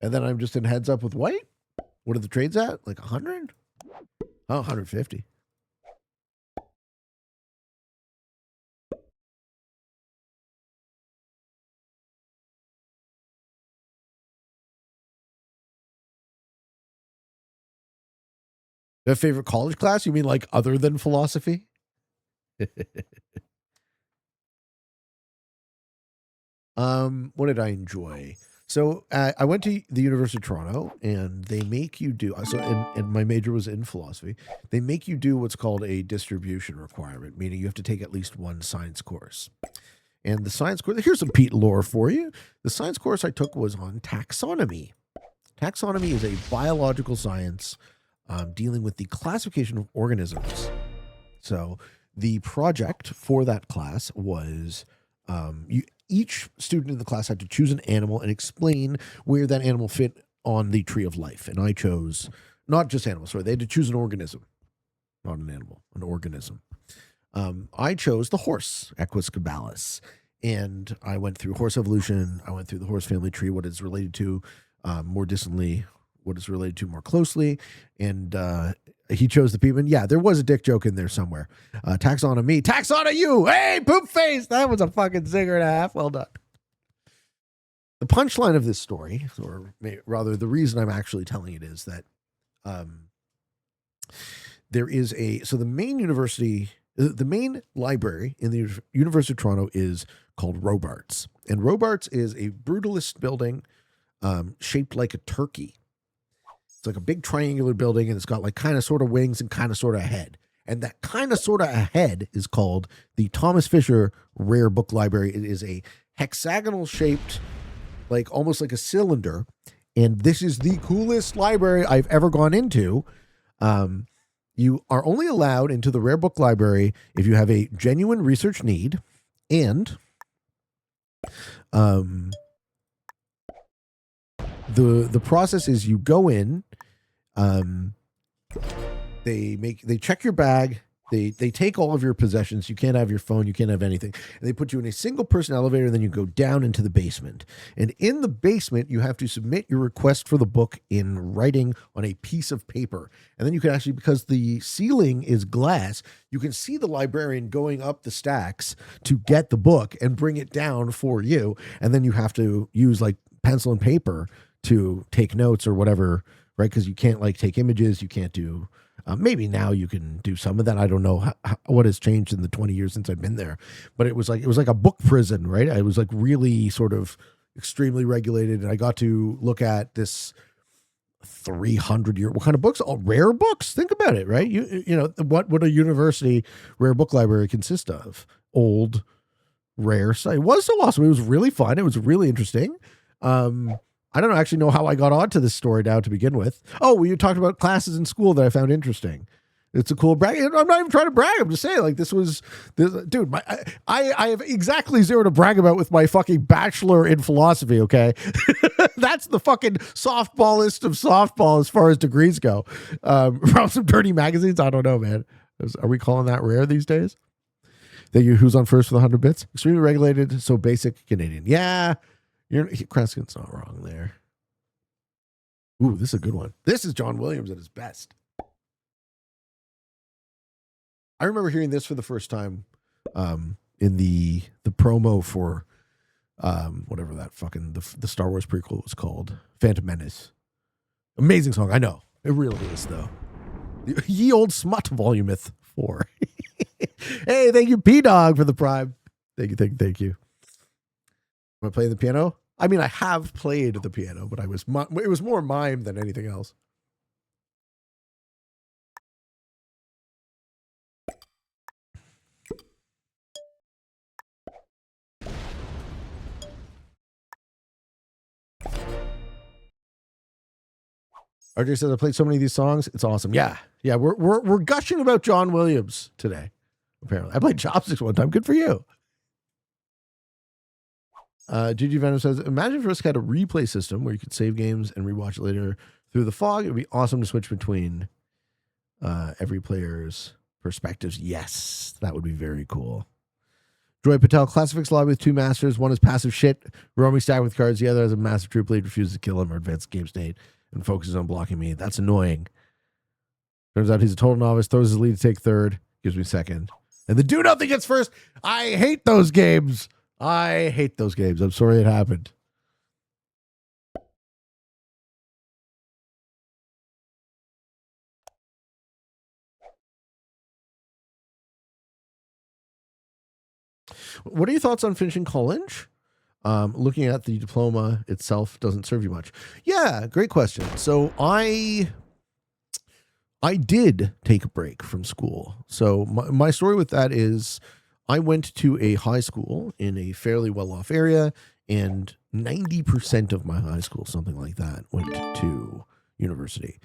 And then I'm just in heads up with white? What are the trades at? Like 100? Oh, 150. Your favorite college class? You mean like other than philosophy? What did I enjoy? So I went to the University of Toronto, and they make you do and my major was in philosophy. They make you do what's called a distribution requirement, meaning you have to take at least one science course. And the science course, here's some Pete lore for you. The science course I took was on taxonomy. Taxonomy is a biological science dealing with the classification of organisms. So the project for that class was each student in the class had to choose an animal and explain where that animal fit on the tree of life. And I chose not just animals, sorry, they had to choose an organism, not an animal, an organism. I chose the horse, Equus caballus. And I went through horse evolution. I went through the horse family tree, what it's related to more distantly, what it's related to more closely. And he chose the people. And yeah, there was a dick joke in there somewhere. Taxonomy, taxona you. Hey, poop face. That was a fucking zinger and a half. Well done. The punchline of this story, or rather the reason I'm actually telling it, is that there is the main university, the main library in the University of Toronto is called Robarts. And Robarts is a brutalist building shaped like a turkey. It's like a big triangular building, and it's got like kind of sort of wings and kind of sort of a head. And that kind of sort of a head is called the Thomas Fisher Rare Book Library. It is a hexagonal shaped, like almost like a cylinder. And this is the coolest library I've ever gone into. You are only allowed into the Rare Book Library if you have a genuine research need, and the process is you go in, they check your bag, they take all of your possessions. You can't have your phone, you can't have anything. And they put you in a single person elevator, and then you go down into the basement. And in the basement, you have to submit your request for the book in writing on a piece of paper. And then you can actually, because the ceiling is glass, you can see the librarian going up the stacks to get the book and bring it down for you. And then you have to use like pencil and paper to take notes or whatever, right? Because you can't like take images, you can't do. Maybe now you can do some of that. I don't know what has changed in the 20 years since I've been there, but it was like a book prison, right? I was like really sort of extremely regulated, and I got to look at this 300-year. What kind of books? All rare books. Think about it, right? You know what would a university rare book library consist of? Old, rare stuff. It was so awesome. It was really fun. It was really interesting. I don't actually know how I got onto this story now to begin with. Oh, well, you talked about classes in school that I found interesting. It's a cool brag. I'm not even trying to brag. I'm just saying, like, this, dude, I have exactly zero to brag about with my fucking bachelor in philosophy, okay? That's the fucking softballist of softball as far as degrees go. From some dirty magazines, I don't know, man. Are we calling that rare these days? Thank you. Who's on first for the 100 bits? Extremely regulated, so basic Canadian. Yeah. Kreskin's not wrong there. Ooh, this is a good one. This is John Williams at his best. I remember hearing this for the first time in the promo for whatever that fucking the Star Wars prequel was called, Phantom Menace. Amazing song, I know. It really is, though. Ye old smut volumeth 4. Hey, thank you, P-Dog, for the prime. Thank you. Am I playing the piano? I mean, I have played the piano, but it was more mime than anything else. RJ says I played so many of these songs. It's awesome. Yeah. We're gushing about John Williams today. Apparently, I played Chopsticks one time. Good for you. Gigi Venom says, imagine if Risk had a replay system where you could save games and rewatch it later through the fog. It would be awesome to switch between every player's perspectives. Yes, that would be very cool. Joy Patel, Classifix lobby with 2 masters. One is passive shit, roaming stack with cards. The other has a massive troop lead, refuses to kill him or advance game state, and focuses on blocking me. That's annoying. Turns out he's a total novice, throws his lead to take third, gives me second. And the do nothing gets first. I hate those games. I'm sorry it happened. What are your thoughts on finishing college? Looking at the diploma itself doesn't serve you much. Yeah, great question. So I did take a break from school. So my story with that is I went to a high school in a fairly well-off area, and 90% of my high school, something like that, went to university.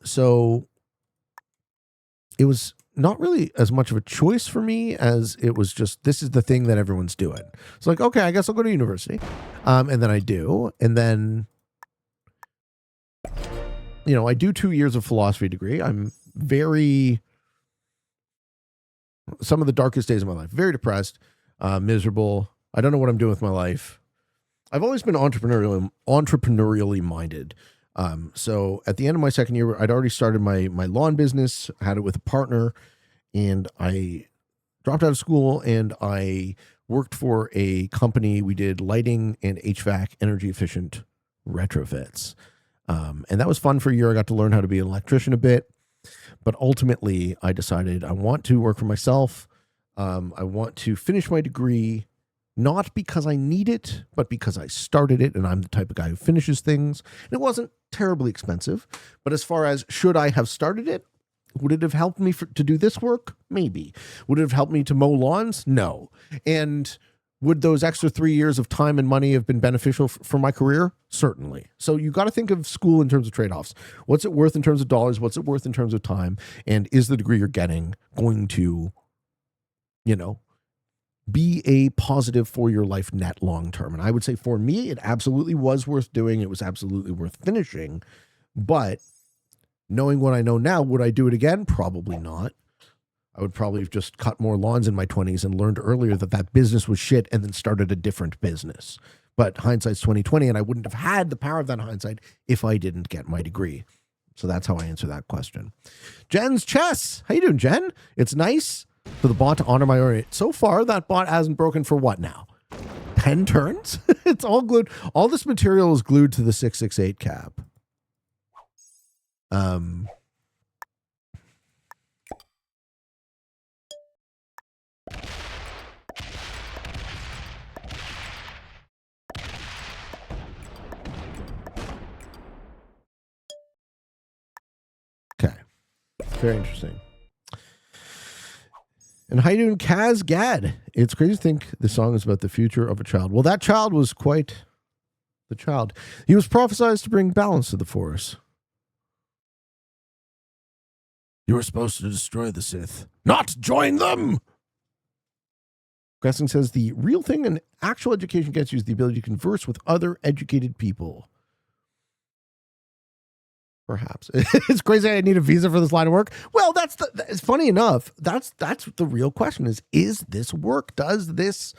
So it was not really as much of a choice for me as it was just, this is the thing that everyone's doing. It's like, okay, I guess I'll go to university. And then I do. And then, I do 2 years of philosophy degree. I'm some of the darkest days of my life, very depressed, miserable. I don't know what I'm doing with my life. I've always been entrepreneurially minded. So at the end of my second year, I'd already started my lawn business, had it with a partner, and I dropped out of school and I worked for a company. We did lighting and HVAC, energy efficient retrofits. And that was fun for a year. I got to learn how to be an electrician a bit. But ultimately, I decided I want to work for myself. I want to finish my degree, not because I need it, but because I started it, and I'm the type of guy who finishes things. And it wasn't terribly expensive. But as far as should I have started it, would it have helped me to do this work? Maybe. Would it have helped me to mow lawns? No. And would those extra 3 years of time and money have been beneficial for my career? Certainly. So you got to think of school in terms of trade-offs. What's it worth in terms of dollars? What's it worth in terms of time? And is the degree you're getting going to, be a positive for your life net long term? And I would say for me, it absolutely was worth doing. It was absolutely worth finishing. But knowing what I know now, would I do it again? Probably not. I would probably have just cut more lawns in my 20s and learned earlier that business was shit and then started a different business. But hindsight's 2020, and I wouldn't have had the power of that hindsight if I didn't get my degree. So that's how I answer that question. Jen's Chess. How you doing, Jen? It's nice for the bot to honor my order. So far, that bot hasn't broken for what now? 10 turns? It's all glued. All this material is glued to the 668 cap. Okay. Very interesting. And how you doing, Kaz Gad? It's crazy to think the song is about the future of a child. Well, that child was quite the child. He was prophesied to bring balance to the Force. You were supposed to destroy the Sith, not join them! Gressing says the real thing in actual education gets you is the ability to converse with other educated people. Perhaps. It's crazy I need a visa for this line of work. Well, it's funny enough. That's the real question is this work? Does this,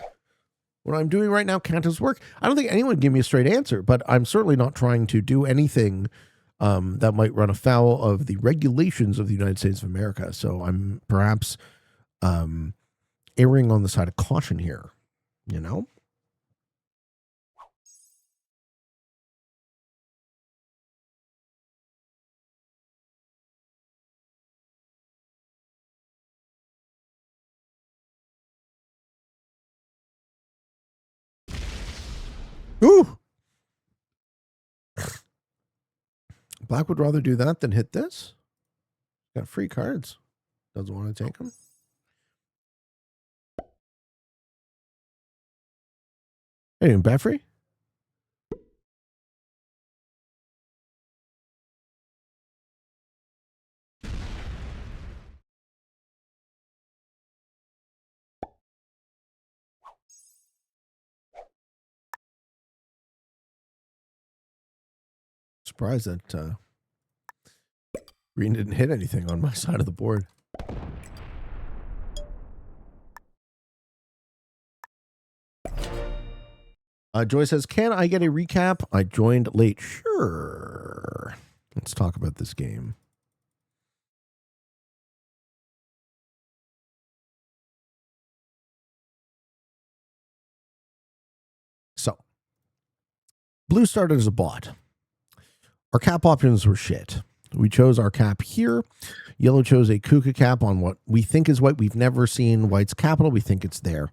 what I'm doing right now, count as work? I don't think anyone can give me a straight answer, but I'm certainly not trying to do anything that might run afoul of the regulations of the United States of America. So I'm perhaps erring on the side of caution here, Ooh! Black would rather do that than hit this. Got free cards. Doesn't want to take them. Hey, you bet free? Surprised that green didn't hit anything on my side of the board. Joy says, can I get a recap? I joined late. Sure. Let's talk about this game. So, blue started as a bot. Our cap options were shit. We chose our cap here. Yellow chose a Kuka cap on what we think is white. We've never seen white's capital. We think it's there.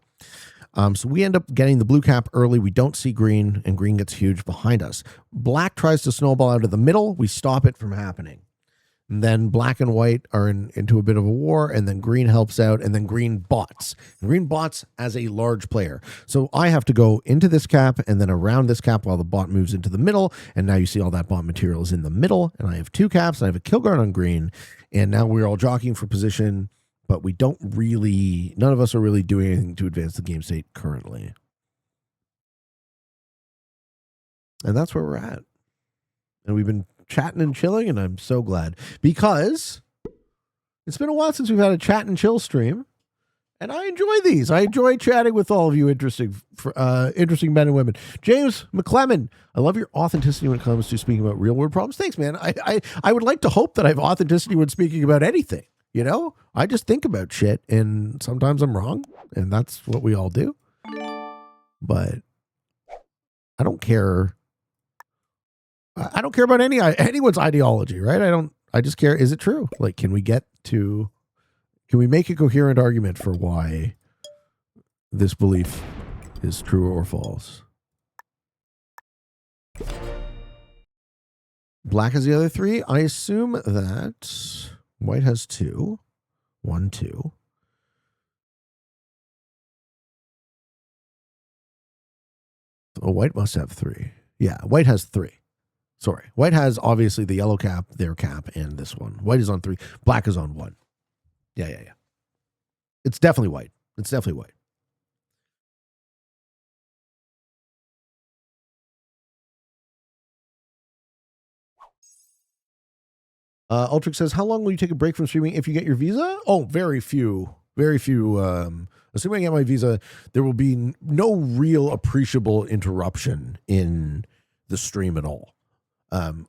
So we end up getting the blue cap early. We don't see green, and green gets huge behind us. Black tries to snowball out of the middle. We stop it from happening. And then black and white are into a bit of a war, and then green helps out, and then green bots. And green bots as a large player. So I have to go into this cap and then around this cap while the bot moves into the middle, and now you see all that bot material is in the middle, and I have two caps, and I have a kill guard on green, and now we're all jockeying for position, but we don't really, none of us are really doing anything to advance the game state currently. And that's where we're at. And we've been chatting and chilling, and I'm so glad because it's been a while since we've had a chat and chill stream, and I enjoy these. I enjoy chatting with all of you interesting men and women. James McClellan, I love your authenticity when it comes to speaking about real world problems. Thanks, man. I would like to hope that I have authenticity when speaking about anything. You know, I just think about shit, and sometimes I'm wrong, and that's what we all do. But I don't care. I don't care about anyone's ideology, right? I just care, is it true? Like, can we make a coherent argument for why this belief is true or false? Black has the other three. I assume that white has two. 1, 2. Oh, white must have 3. Yeah, white has 3. Sorry. White has obviously the yellow cap, their cap, and this one. White is on 3. Black is on 1. Yeah. It's definitely white. Ultrix says, how long will you take a break from streaming if you get your visa? Oh, very few. Assuming I get my visa, there will be no real appreciable interruption in the stream at all.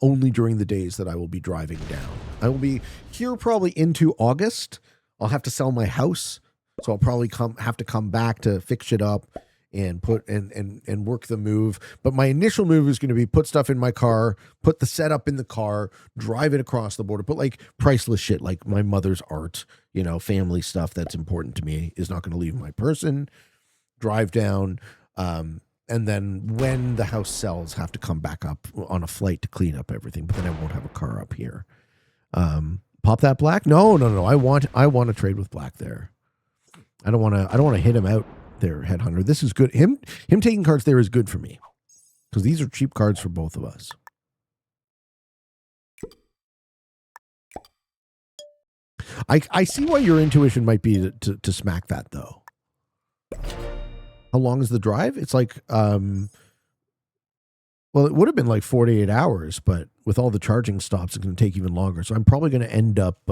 Only during the days that I will be driving down. I will be here probably into August. I'll have to sell my house, so I'll probably have to come back to fix it up and put and work the move. But my initial move is going to be put stuff in my car, put the setup in the car, drive it across the border, put like priceless shit like my mother's art, family stuff that's important to me is not going to leave my person. Drive down. And then when the house sells, have to come back up on a flight to clean up everything. But then I won't have a car up here. Pop that black? No. I want to trade with black there. I don't want to hit him out there, Headhunter. This is good. Him taking cards there is good for me because these are cheap cards for both of us. I see why your intuition might be to smack that though. How long is the drive? It's like, well, it would have been like 48 hours, but with all the charging stops, it's going to take even longer. So I'm probably going to end up,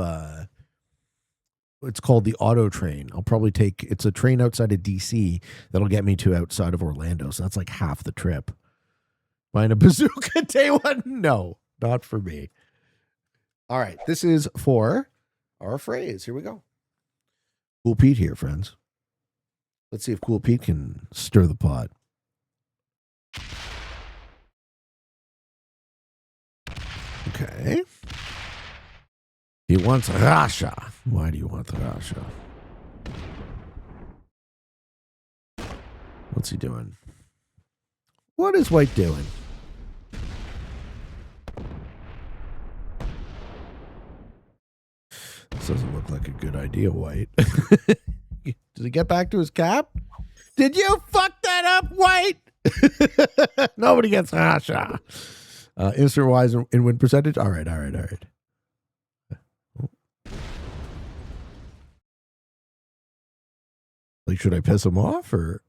it's called the auto train. I'll probably it's a train outside of DC that'll get me to outside of Orlando. So that's like half the trip. Buying a bazooka day one? No, not for me. All right. This is for our phrase. Here we go. Cool Pete here, friends. Let's see if Cool Pete can stir the pot. Okay. He wants Rasha. Why do you want the Rasha? What's he doing? What is white doing? This doesn't look like a good idea, white. Did he get back to his cap? Did you fuck that up, white? Nobody gets Asha. Instant wise in win percentage. All right. Like, should I piss him off or?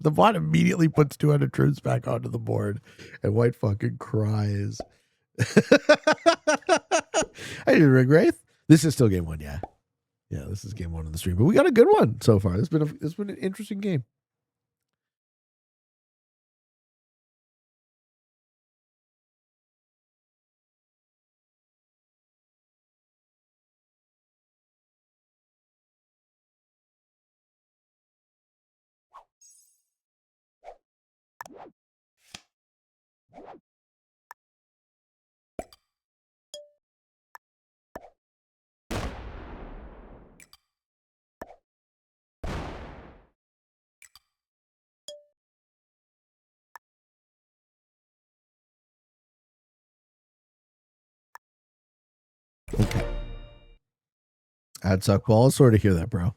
The bot immediately puts 200 troops back onto the board, and white fucking cries. I did Rig Wraith. This is still game one, yeah. Yeah, this is game one of the stream, but we got a good one so far. It's been an interesting game. Okay. I'd suck balls. Sort of hear that, bro.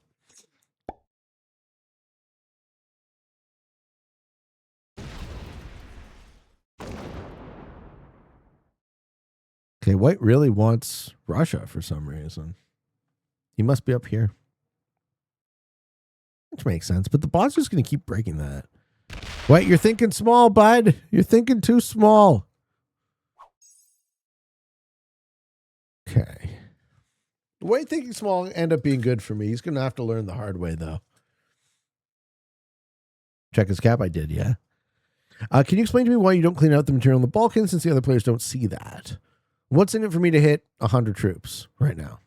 Okay, white really wants Russia for some reason. He must be up here. Which makes sense, but the bot's just going to keep breaking that. White, you're thinking small, bud. You're thinking too small. Okay. White thinking small end up being good for me. He's going to have to learn the hard way, though. Check his cap. I did, yeah. Can you explain to me why you don't clean out the material in the Balkans since the other players don't see that? What's in it for me to hit 100 troops right now?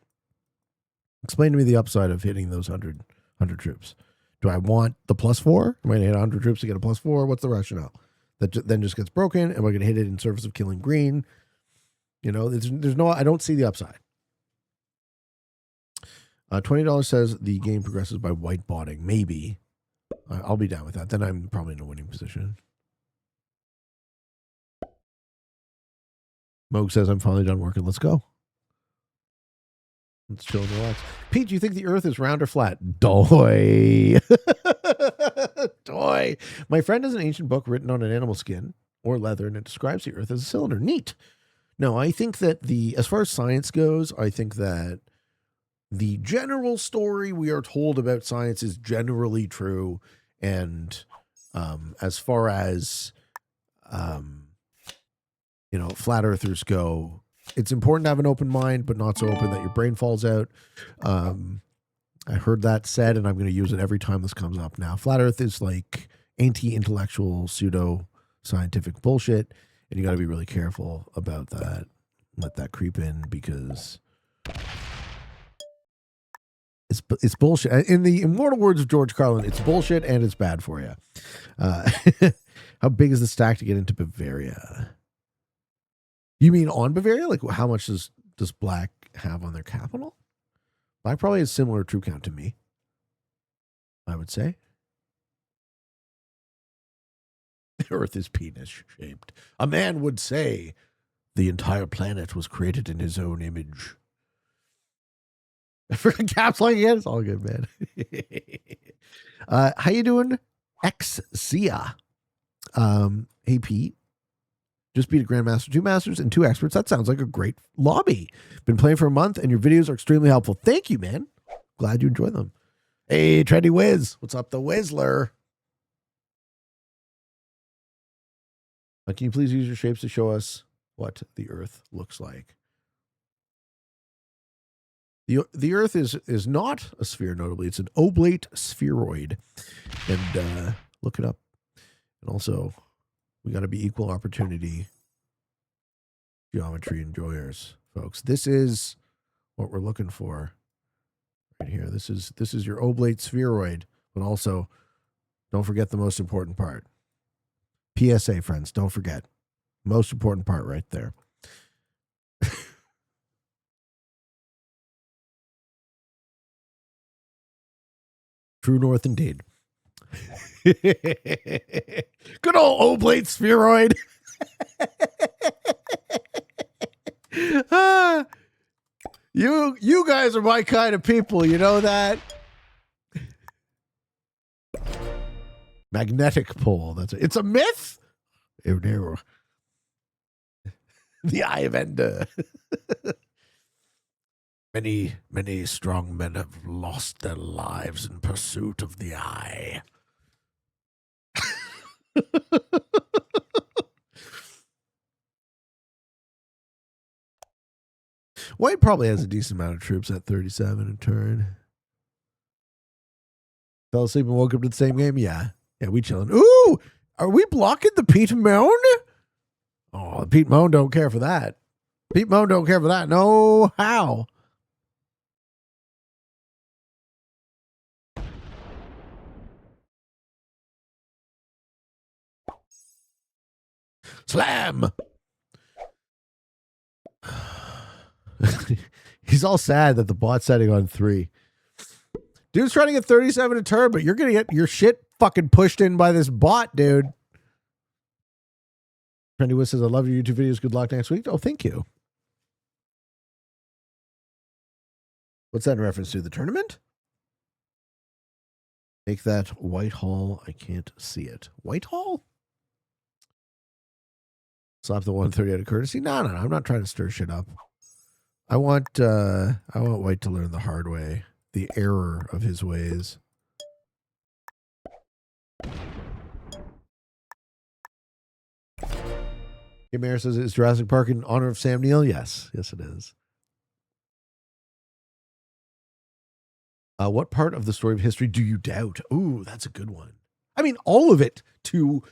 Explain to me the upside of hitting those 100 troops. Do I want the +4? Am I going to hit 100 troops to get a +4? What's the rationale? That then just gets broken. Am I going to hit it in service of killing green? You know, there's no, I don't see the upside. $20 says the game progresses by white botting. Maybe. I'll be down with that. Then I'm probably in a winning position. Moog says I'm finally done working. Let's go. Let's chill and relax. Pete, do you think the earth is round or flat? Doy. Doy. My friend has an ancient book written on an animal skin or leather, and it describes the earth as a cylinder. Neat. No, I think that as far as science goes, I think that the general story we are told about science is generally true. And as far as, flat earthers go, it's important to have an open mind, but not so open that your brain falls out. I heard that said, and I'm going to use it every time this comes up now. Flat earth is like anti-intellectual, pseudo-scientific bullshit, and you got to be really careful about that. Let that creep in because it's bullshit. In the immortal words of George Carlin, it's bullshit and it's bad for you. How big is the stack to get into Bavaria? You mean on Bavaria? Like how much does Black have on their capital? Black probably has similar troop count to me, I would say. The Earth is penis shaped. A man would say the entire planet was created in his own image. I forgot caps like again. It's all good, man. How you doing? Xia. Hey Pete. Just beat a Grandmaster, 2 Masters, and 2 Experts. That sounds like a great lobby. Been playing for a month, and your videos are extremely helpful. Thank you, man. Glad you enjoy them. Hey, Trendy Wiz. What's up, the Whizzler? Can you please use your shapes to show us what the Earth looks like? The Earth is not a sphere, notably. It's an oblate spheroid. And look it up. And also, we got to be equal opportunity geometry enjoyers, folks. This is what we're looking for right here. This is your oblate spheroid, but also don't forget the most important part. PSA, friends, don't forget. Most important part right there. True north indeed. Good old oblate spheroid. You guys are my kind of people, you know that? Magnetic pole. It's a myth. The Eye of Ender. Many strong men have lost their lives in pursuit of the eye. White probably has a decent amount of troops at 37 a turn. Fell asleep and woke up to the same game? Yeah, we chilling. Ooh, are we blocking the Pete Moan? Oh, the Pete Moan don't care for that. Pete Moan don't care for that. No, how? Slam! He's all sad that the bot's setting on 3. Dude's trying to get 37 a turn, but you're going to get your shit fucking pushed in by this bot, dude. Trendy Wiz says, I love your YouTube videos. Good luck next week. Oh, thank you. What's that in reference to? The tournament? Make that Whitehall. I can't see it. Whitehall? Slap the 130 out of courtesy? No. I'm not trying to stir shit up. I want White to learn the hard way, the error of his ways. Mayor says, is Jurassic Park in honor of Sam Neill? Yes, it is. What part of the story of history do you doubt? Ooh, that's a good one. I mean, all of it to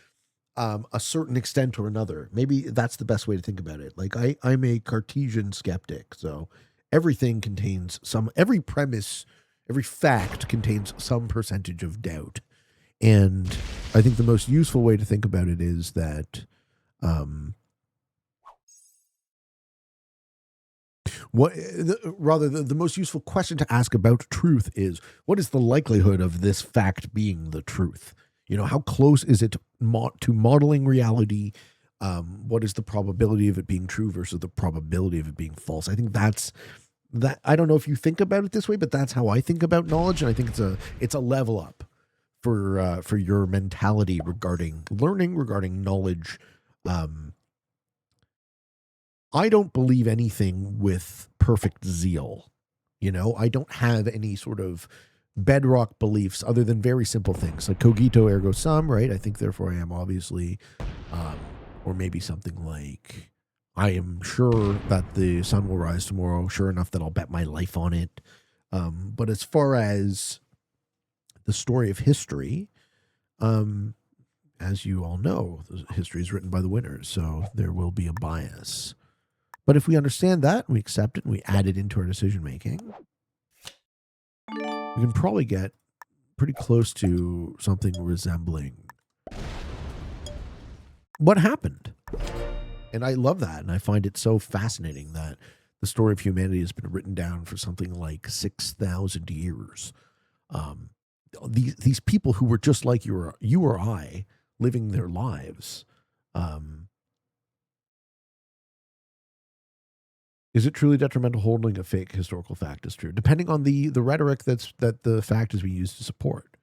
a certain extent or another. Maybe that's the best way to think about it. Like I'm a Cartesian skeptic, so everything contains every premise, every fact contains some percentage of doubt. And I think the most useful way to think about it is that the most useful question to ask about truth is, what is the likelihood of this fact being the truth? You know, how close is it to modeling reality? What is the probability of it being true versus the probability of it being false? I think that. I don't know if you think about it this way, but that's how I think about knowledge, and I think it's a level up for your mentality regarding learning, regarding knowledge. I don't believe anything with perfect zeal. You know, I don't have any sort of bedrock beliefs other than very simple things like cogito ergo sum, right? I think therefore I am, obviously. Or maybe something like, I am sure that the sun will rise tomorrow, sure enough that I'll bet my life on it. But as far as the story of history, as you all know, history is written by the winners, so there will be a bias. But if we understand that, we accept it, and we add it into our decision-making, we can probably get pretty close to something resembling what happened. And I love that, and I find it so fascinating that the story of humanity has been written down for something like 6,000 years. These people who were just like you or I, living their lives. Is it truly detrimental holding a fake historical fact is true? Depending on the rhetoric that the fact is being used to support.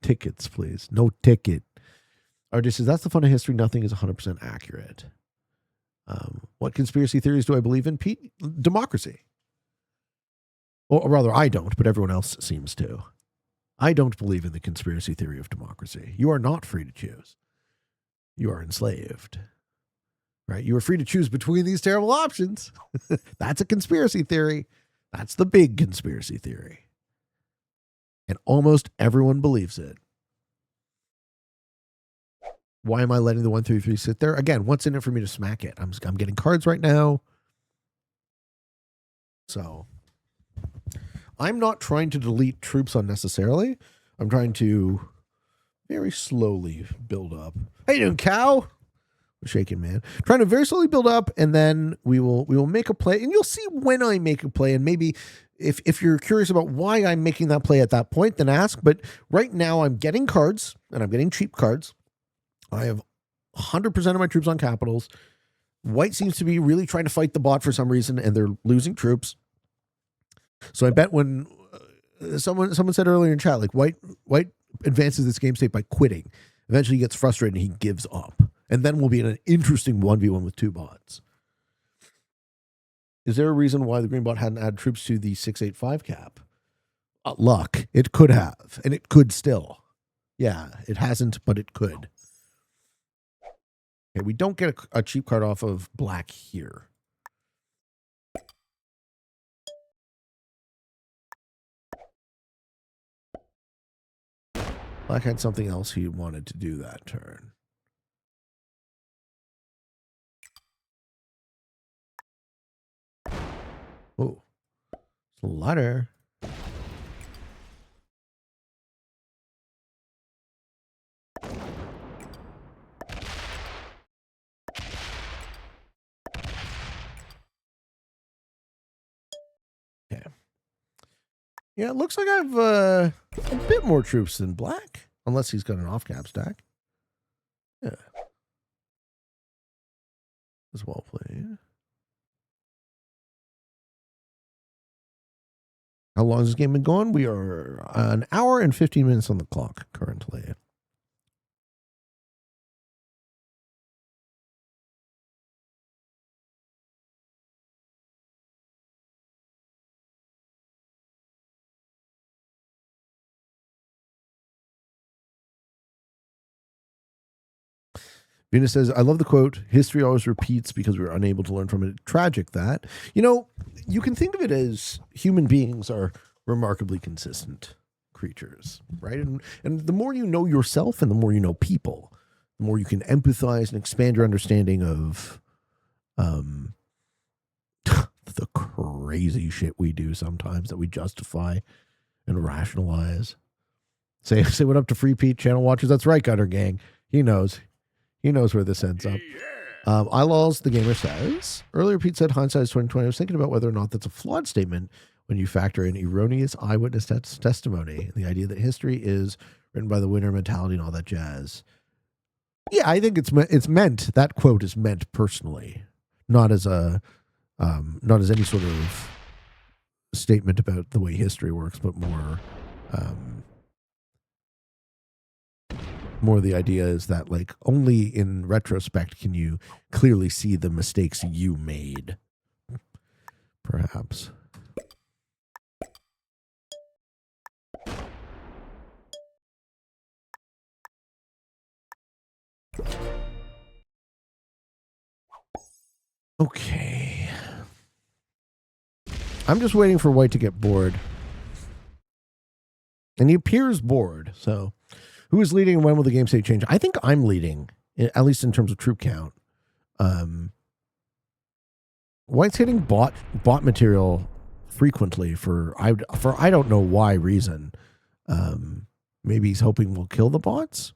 Tickets, please. No ticket. Artist says, that's the fun of history. Nothing is 100% accurate. What conspiracy theories do I believe in, Pete? Democracy. Or rather, I don't, but everyone else seems to. I don't believe in the conspiracy theory of democracy. You are not free to choose. You are enslaved. Right? You are free to choose between these terrible options. That's a conspiracy theory. That's the big conspiracy theory. And almost everyone believes it. Why am I letting the 133 sit there? Again, what's in it for me to smack it? I'm getting cards right now. So I'm not trying to delete troops unnecessarily. I'm trying to very slowly build up. How you doing, cow? Shaking, man. Trying to very slowly build up, and then we will make a play, and you'll see when I make a play, and maybe if you're curious about why I'm making that play at that point, then ask. But right now I'm getting cards, and I'm getting cheap cards. I have 100% of my troops on capitals. White seems to be really trying to fight the bot for some reason, and they're losing troops. So I bet when someone said earlier in chat, like white advances this game state by quitting. Eventually he gets frustrated and he gives up. And then we'll be in an interesting 1v1 with two bots. Is there a reason why the green bot hadn't added troops to the 685 cap? Luck. It could have, and it could still. Yeah, it hasn't, but it could. Okay, we don't get a cheap card off of black here. Black had something else he wanted to do that turn. Oh, it's a letter. Okay. Yeah, it looks like I have a bit more troops than black, unless he's got an off-cap stack. Yeah. As well played. How long has this game been going? We are an hour and 15 minutes on the clock currently. Venus says, I love the quote, history always repeats because we're unable to learn from it. Tragic that. You know, you can think of it as human beings are remarkably consistent creatures, right? And the more you know yourself and the more you know people, the more you can empathize and expand your understanding of the crazy shit we do sometimes that we justify and rationalize. Say what up to Free Pete channel watchers. That's right, Gutter Gang. He knows. He knows where this ends up. Ilaws the Gamer says, earlier Pete said hindsight is 2020. I was thinking about whether or not that's a flawed statement when you factor in erroneous eyewitness testimony, the idea that history is written by the winner mentality and all that jazz. Yeah, I think it's meant, that quote is meant personally, not as any sort of statement about the way history works, but more the idea is that, like, only in retrospect can you clearly see the mistakes you made. Perhaps. Okay. I'm just waiting for white to get bored. And he appears bored, so who is leading and when will the game state change? I think I'm leading, at least in terms of troop count. White's hitting bot material frequently for I don't know why reason. Maybe he's hoping we'll kill the bots.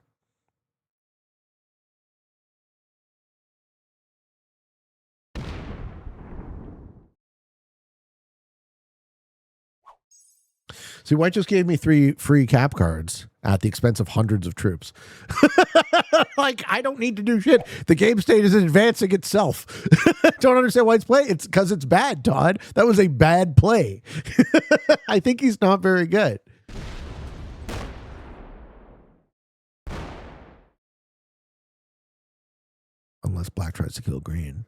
See, White just gave me 3 free cap cards at the expense of hundreds of troops. Like, I don't need to do shit. The game state is advancing itself. Don't understand White's play? It's because it's bad, Todd. That was a bad play. I think he's not very good. Unless black tries to kill green.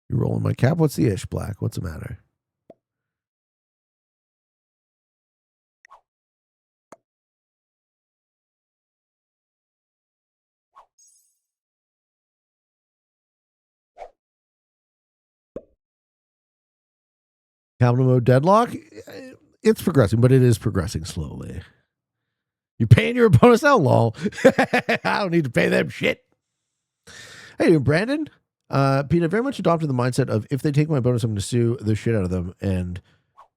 You rolling my cap? What's the ish, black? What's the matter? Capital mode deadlock? It's progressing, but it is progressing slowly. You're paying your opponents now, lol. I don't need to pay them shit. Hey, Brandon. Pete, I very much adopted the mindset of if they take my bonus, I'm going to sue the shit out of them and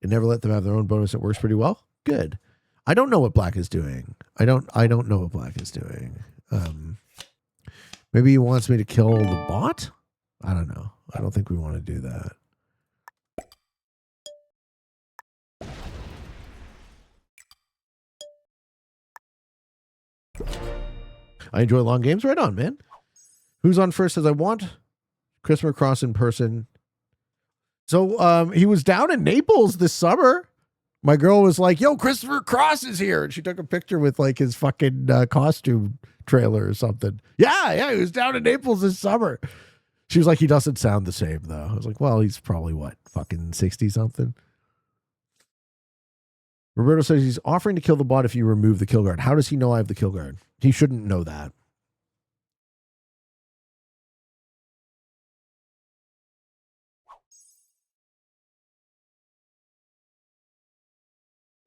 never let them have their own bonus. It works pretty well. Good. I don't know what black is doing. I don't know what black is doing. Maybe he wants me to kill the bot. I don't know. I don't think we want to do that. I enjoy long games. Right on, man. Who's on first says, I want Christopher Cross in person. So he was down in Naples this summer. My girl was like, yo, Christopher Cross is here. And she took a picture with like his fucking costume trailer or something. Yeah, he was down in Naples this summer. She was like, he doesn't sound the same, though. I was like, well, he's probably what, fucking 60-something? Roberto says he's offering to kill the bot if you remove the kill guard. How does he know I have the kill guard? He shouldn't know that.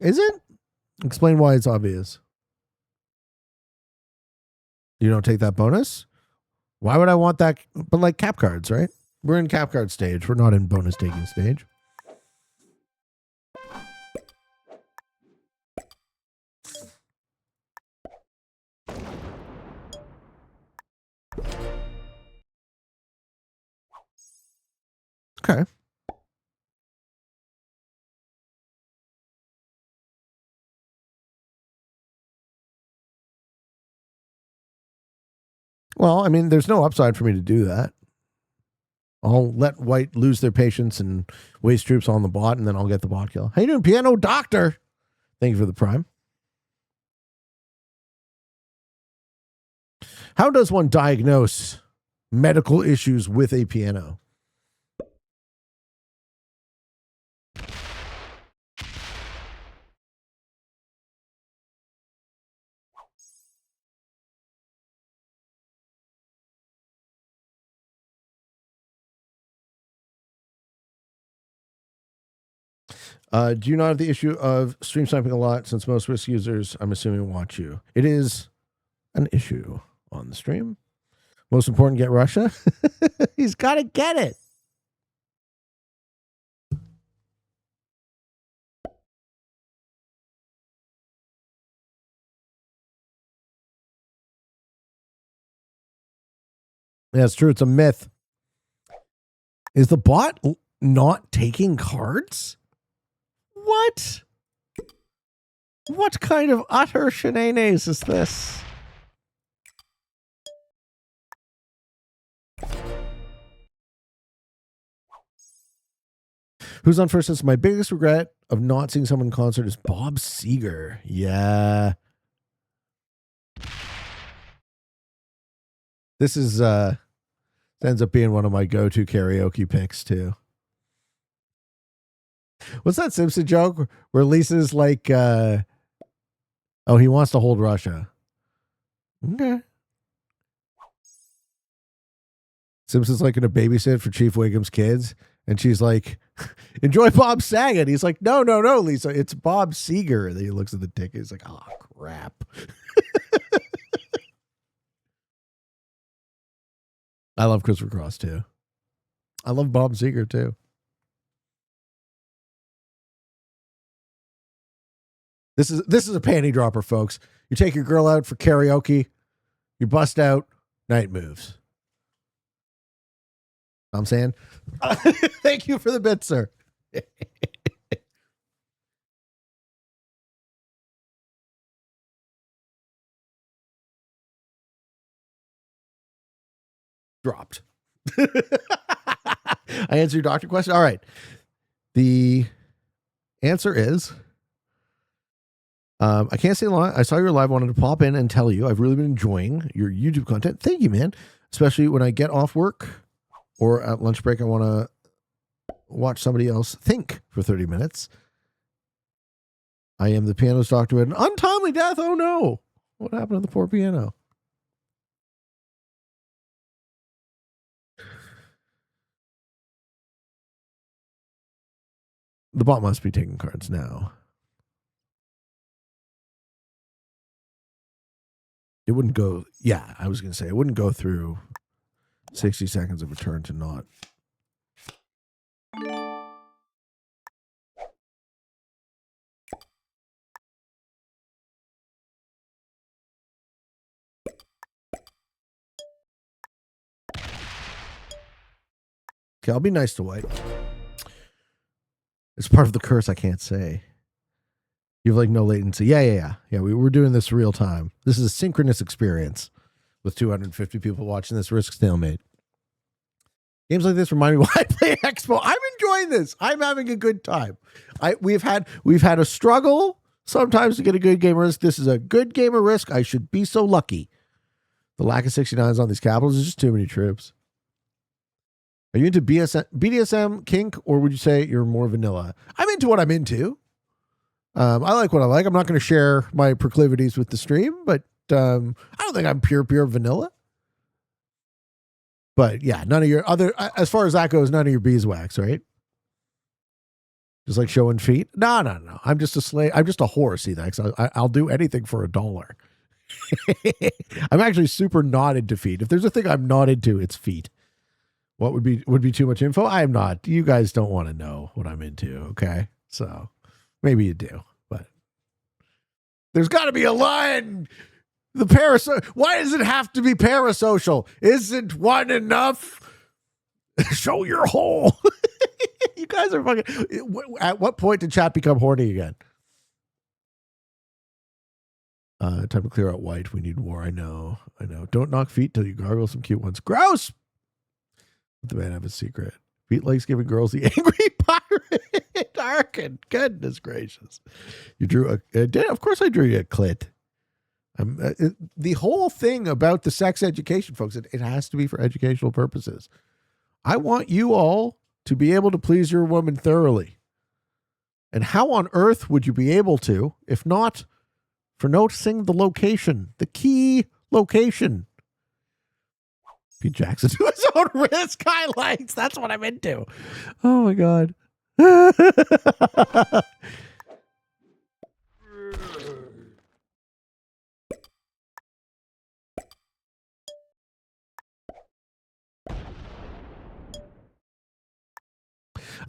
Is it? Explain why it's obvious. You don't take that bonus? Why would I want that? But like cap cards, right? We're in cap card stage. We're not in bonus taking stage. Okay. Well, I mean, there's no upside for me to do that. I'll let white lose their patience and waste troops on the bot, and then I'll get the bot kill. How you doing, Piano Doctor? Thank you for the prime. How does one diagnose medical issues with a piano? Do you not have the issue of stream sniping a lot since most Risk users, I'm assuming, watch you? It is an issue on the stream. Most important, get Russia. He's got to get it. Yeah, it's true. It's a myth. Is the bot not taking cards? What? What kind of utter shenanigans is this? Who's on first? Says, my biggest regret of not seeing someone in concert is Bob Seger. Yeah. This is ends up being one of my go-to karaoke picks too. What's that Simpson joke where Lisa's like, oh, he wants to hold Russia. Okay. Simpson's like in a babysit for Chief Wiggum's kids, and she's like, enjoy Bob Saget. He's like, no, Lisa, it's Bob Seger. And then he looks at the ticket. He's like, oh, crap. I love Christopher Cross too. I love Bob Seger too. This is a panty dropper, folks. You take your girl out for karaoke, you bust out, night moves. I'm saying, thank you for the bit, sir. Dropped. I answered your doctor question. All right. The answer is, I can't say a lot. I saw your live, wanted to pop in and tell you I've really been enjoying your YouTube content. Thank you, man. Especially when I get off work or at lunch break, I want to watch somebody else think for 30 minutes. I am the piano's doctor with an untimely death. Oh no. What happened to the poor piano? The bot must be taking cards now. It wouldn't go. Yeah, I was going to say it wouldn't go through 60 seconds of a turn to not. Okay, I'll be nice to white. It's part of the curse I can't say. You have like no latency. Yeah. We're doing this real time. This is a synchronous experience with 250 people watching this Risk Stalemate. Games like this remind me why I play Expo. I'm enjoying this. I'm having a good time. We've had a struggle sometimes to get a good game of Risk. This is a good game of Risk. I should be so lucky. The lack of 69s on these capitals is just too many troops. Are you into BDSM kink, or would you say you're more vanilla? I'm into what I'm into. I like what I like. I'm not going to share my proclivities with the stream, but I don't think I'm pure vanilla. But yeah, none of your other, as far as that goes, none of your beeswax, right? Just like showing feet. No. I'm just a slave. I'm just a whore. See that? I'll do anything for $1. I'm actually super not into feet. If there's a thing I'm not into, it's feet. What would be too much info? I am not. You guys don't want to know what I'm into, okay? So maybe you do, but there's got to be a line. Why does it have to be parasocial? Isn't one enough? Show your hole. You guys are fucking. At what point did chat become horny again? Time to clear out white. We need war. I know. Don't knock feet till you gargle some cute ones. Gross. Let the man have a secret. Feet likes giving girls the angry pirate. Arkin. Goodness gracious. You drew of course I drew you a clit. The whole thing about the sex education, folks, it has to be for educational purposes. I want you all to be able to please your woman thoroughly. And how on earth would you be able to, if not for noticing the location, the key location? Pete Jackson to his own risk highlights. That's what I'm into. Oh my God. I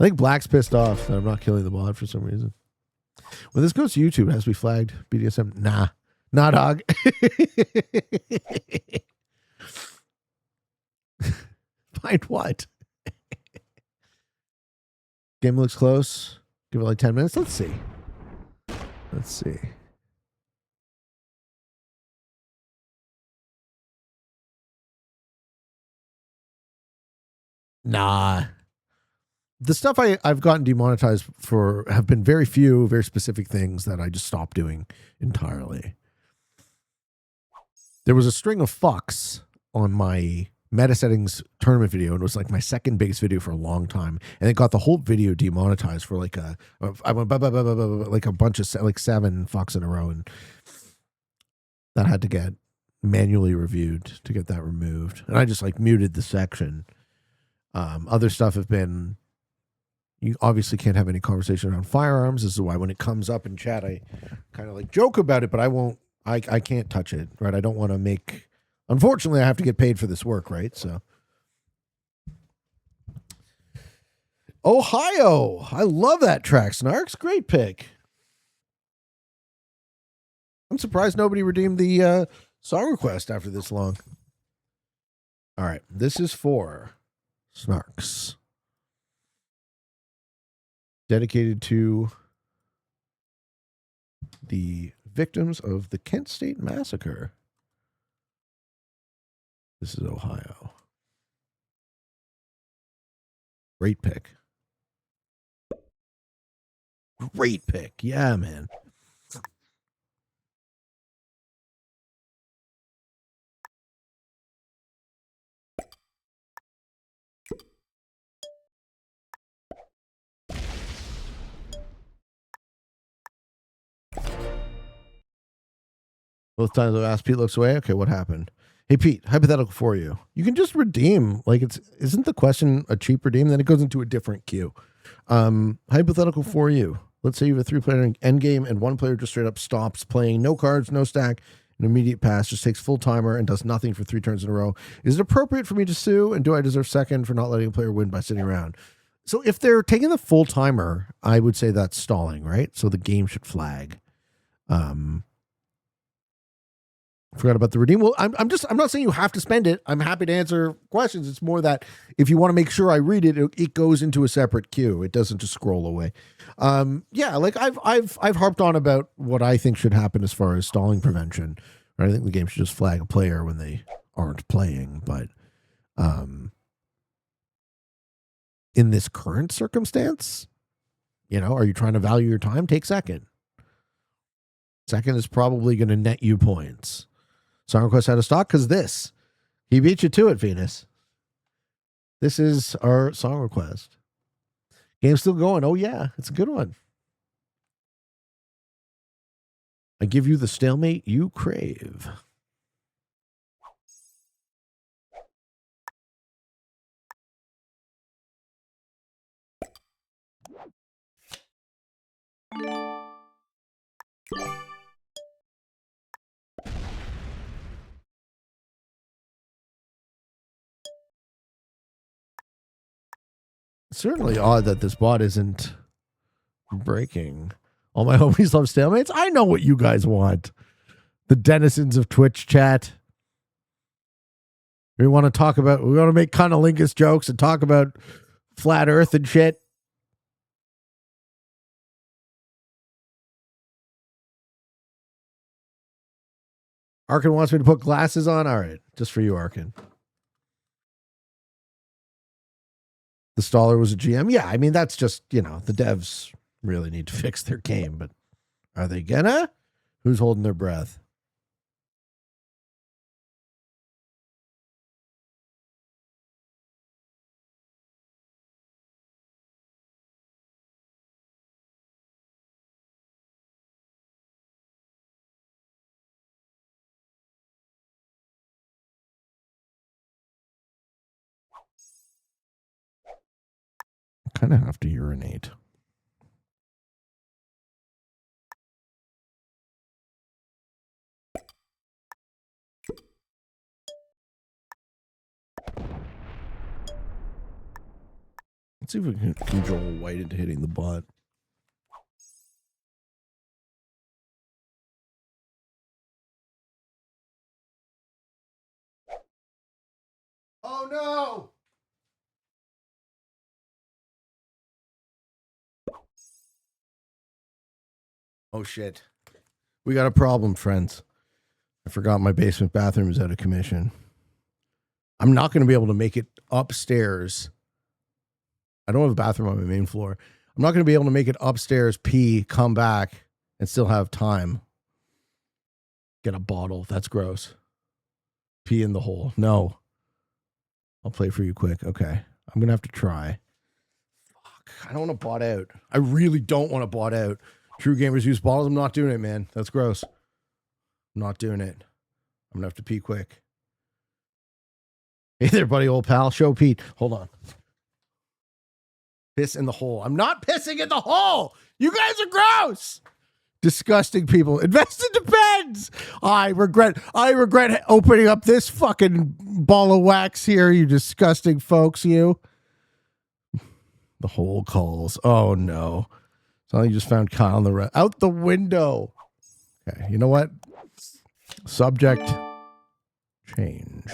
think Black's pissed off that I'm not killing the mod for some reason. When this goes to YouTube, it has to be flagged BDSM. Nah, dog. Find what? Game looks close. Give it like 10 minutes. Let's see. Nah. The stuff I've gotten demonetized for have been very few, very specific things that I just stopped doing entirely. There was a string of fucks on my meta settings tournament video, and it was like my second biggest video for a long time, and it got the whole video demonetized for like a bunch of like 7 fucks in a row, and that had to get manually reviewed to get that removed, and I just like muted the section. Other stuff have been, you obviously can't have any conversation around firearms. This is why when it comes up in chat, I kind of like joke about it, but I can't touch it, right? I don't want to make, unfortunately, I have to get paid for this work, right? So, Ohio. I love that track, Snarks. Great pick. I'm surprised nobody redeemed the song request after this long. All right. This is for Snarks. Dedicated to the victims of the Kent State Massacre. This is Ohio. Great pick. Great pick. Yeah, man. Both times I've asked, Pete looks away. Okay, what happened? Hey, Pete, hypothetical for you. You can just redeem. Like, isn't the question a cheap redeem? Then it goes into a different queue. Hypothetical for you. Let's say you have a 3-player end game and one player just straight up stops playing. No cards, no stack, an immediate pass, just takes full timer and does nothing for 3 turns in a row. Is it appropriate for me to sue? And do I deserve second for not letting a player win by sitting around? So if they're taking the full timer, I would say that's stalling, right? So the game should flag. Forgot about the redeem. Well, I'm not saying you have to spend it. I'm happy to answer questions. It's more that if you want to make sure I read it, it goes into a separate queue. It doesn't just scroll away. Yeah, like I've harped on about what I think should happen as far as stalling prevention. Right? I think the game should just flag a player when they aren't playing. But in this current circumstance, are you trying to value your time? Take second. Second is probably going to net you points. Song request out of stock because he beat you to it, Venus. This is our song request. Game's still going. Oh, yeah, it's a good one. I give you the stalemate you crave. It's certainly odd that this bot isn't breaking. All my homies love stalemates. I know what you guys want. The denizens of Twitch chat. We want to make cunnilingus jokes and talk about flat earth and shit. Arkin wants me to put glasses on. All right. Just for you, Arkin. The staller was a GM. Yeah, I mean, that's just, the devs really need to fix their game, but are they gonna? Who's holding their breath? I kind of have to urinate. Let's see if we can control White into hitting the bot. Oh no! Oh shit. We got a problem, friends. I forgot my basement bathroom is out of commission. I'm not going to be able to make it upstairs. I don't have a bathroom on my main floor. I'm not going to be able to make it upstairs, pee, come back, and still have time. Get a bottle. That's gross. Pee in the hole. No. I'll play for you quick. Okay. I'm going to have to try. Fuck. I don't want to bot out. I really don't want to bot out. True gamers use bottles. I'm not doing it, man. That's gross. I'm not doing it. I'm going to have to pee quick. Hey there, buddy, old pal. Show Pete. Hold on. Piss in the hole. I'm not pissing in the hole. You guys are gross. Disgusting people. Invest in Depends. I regret opening up this fucking ball of wax here, you disgusting folks, you. The hole calls. Oh no. So you just found Kyle on the out the window. Okay, you know what? Subject change.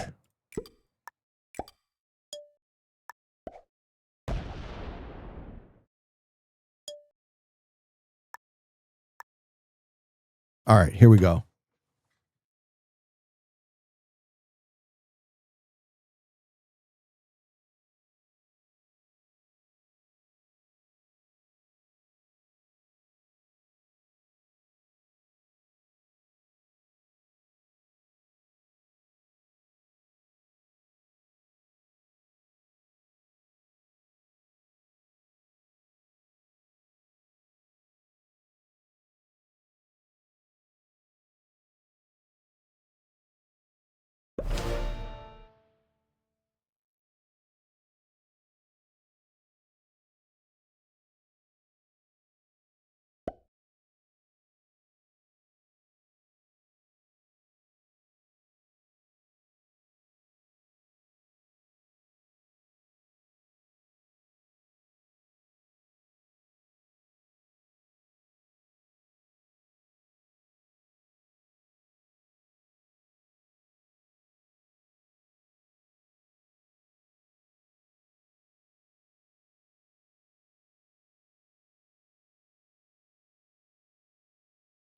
All right, here we go.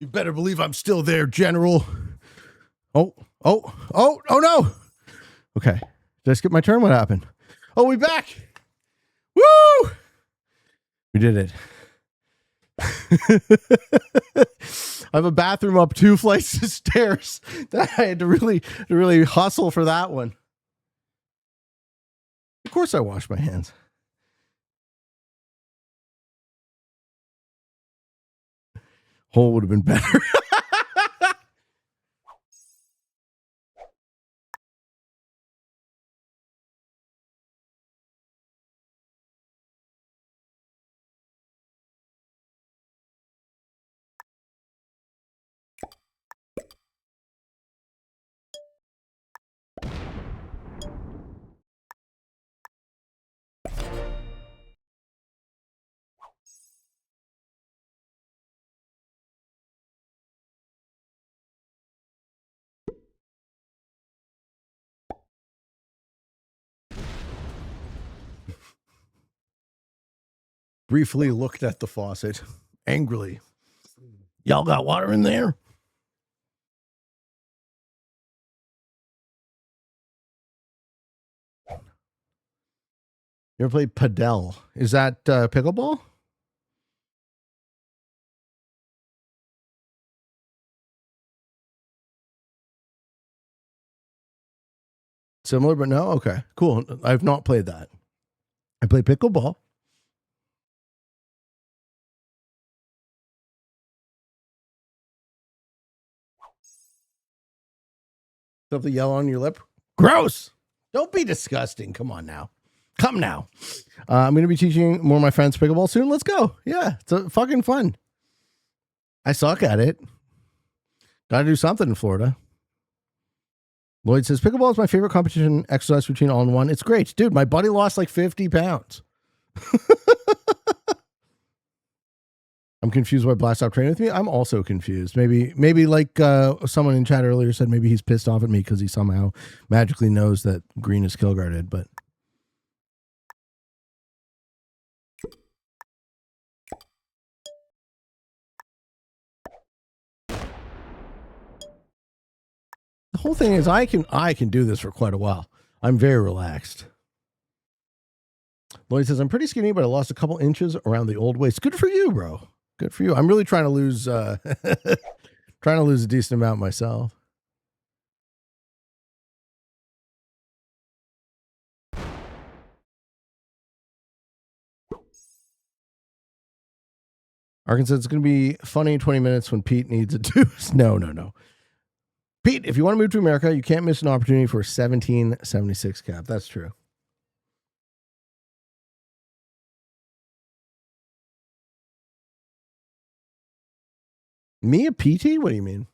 You better believe I'm still there, General. Oh no. Okay. Did I skip my turn? What happened? Oh, we back. Woo! We did it. I have a bathroom up 2 flights of stairs. I had to really hustle for that one. Of course I wash my hands. Hole would have been better. Briefly looked at the faucet angrily. Y'all got water in there? You ever played padel? Is that pickleball? Similar, but no? Okay, cool. I've not played that. I play pickleball. Stuff the yellow on your lip? Gross! Don't be disgusting. Come on now. Come now. I'm going to be teaching more of my friends pickleball soon. Let's go. Yeah, it's fucking fun. I suck at it. Got to do something in Florida. Lloyd says, pickleball is my favorite competition exercise routine all in one. It's great. Dude, my buddy lost like 50 pounds. I'm confused why Blast stopped training with me. I'm also confused. Maybe like someone in chat earlier said, maybe he's pissed off at me because he somehow magically knows that green is kill guarded, but the whole thing is I can do this for quite a while. I'm very relaxed. Lloyd says, I'm pretty skinny, but I lost a couple inches around the old waist. Good for you, bro. Good for you. I'm really trying to lose a decent amount myself. Arkansas, it's going to be funny in 20 minutes when Pete needs a deuce. No. Pete, if you want to move to America, you can't miss an opportunity for a 1776 cap. That's true. Me a PT? What do you mean?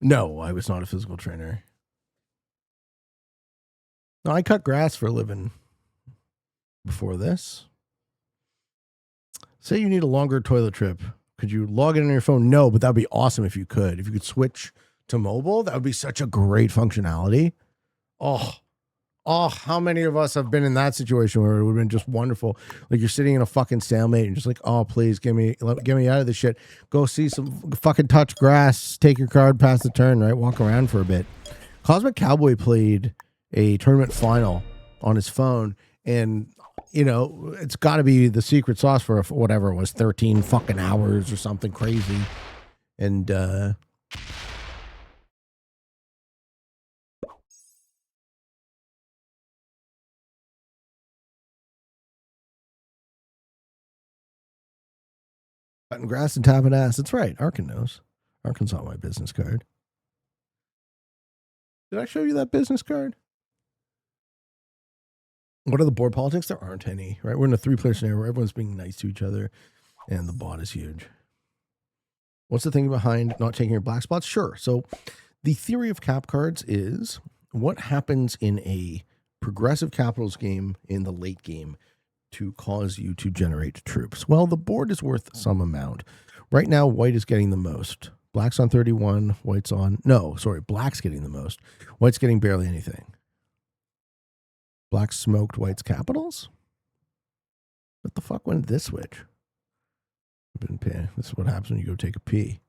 No, I was not a physical trainer. No, I cut grass for a living before this. Say you need a longer toilet trip. Could you log in on your phone? No, but that would be awesome if you could. If you could switch to mobile, that would be such a great functionality. Oh, how many of us have been in that situation where it would have been just wonderful? Like you're sitting in a fucking stalemate and just like, oh, please get me out of this shit. Go see some fucking touch grass, take your card, pass the turn, right? Walk around for a bit. Cosmic Cowboy played a tournament final on his phone, and you know, it's got to be the secret sauce for whatever it was, 13 fucking hours or something crazy. And cutting grass and tapping ass. That's right. Arkin knows. Arkin's on my business card. Did I show you that business card? What are the board politics? There aren't any, right? We're in a 3-player scenario where everyone's being nice to each other, and the bot is huge. What's the thing behind not taking your black spots? Sure. So the theory of cap cards is what happens in a progressive capitals game in the late game to cause you to generate troops. Well, the board is worth some amount. Right now, white is getting the most. Black's on 31. White's on... No, sorry. Black's getting the most. White's getting barely anything. Black smoked White's capitals? What the fuck? When did this switch? This is what happens when you go take a pee.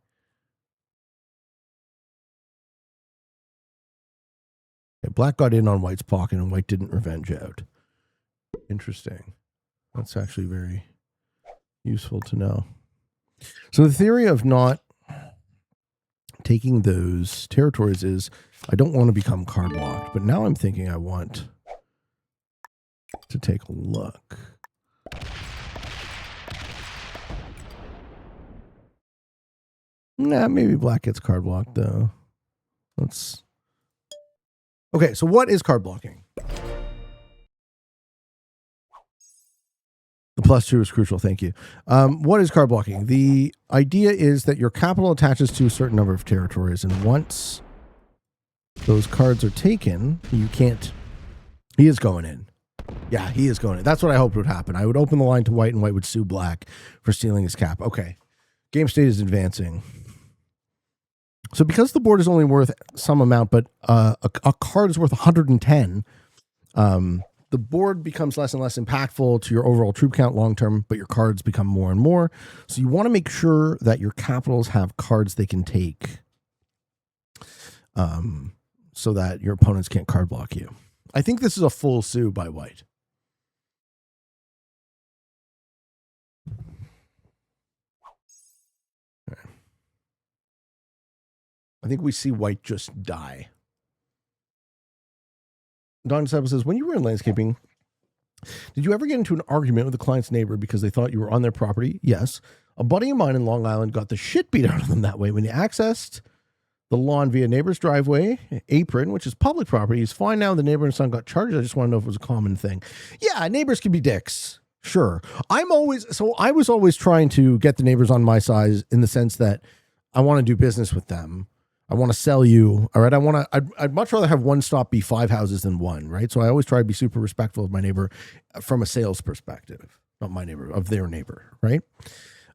Okay, Black got in on White's pocket and White didn't revenge out. Interesting. That's actually very useful to know. So the theory of not taking those territories is I don't want to become card blocked, but now I'm thinking I want to take a look. Nah, maybe Black gets card blocked though. Let's... Okay, so what is card blocking? The +2 is crucial. Thank you. What is card blocking? The idea is that your capital attaches to a certain number of territories, and once those cards are taken, you can't... He is going in. Yeah, he is going in. That's what I hoped would happen. I would open the line to White, and White would sue Black for stealing his cap. Okay. Game state is advancing. So because the board is only worth some amount, but a card is worth 110, the board becomes less and less impactful to your overall troop count long term, but your cards become more and more. So you want to make sure that your capitals have cards they can take, so that your opponents can't card block you. I think this is a full sue by White. Okay. I think we see White just die. Don Seba says, when you were in landscaping, did you ever get into an argument with a client's neighbor because they thought you were on their property? Yes. A buddy of mine in Long Island got the shit beat out of them that way. When he accessed the lawn via neighbor's driveway, apron, which is public property, he's fine now. The neighbor and son got charged. I just want to know if it was a common thing. Yeah, neighbors can be dicks. Sure. I was always trying to get the neighbors on my side in the sense that I want to do business with them. I want to sell you. All right. I'd much rather have one stop be 5 houses than one. Right. So I always try to be super respectful of my neighbor from a sales perspective, not my neighbor, of their neighbor. Right.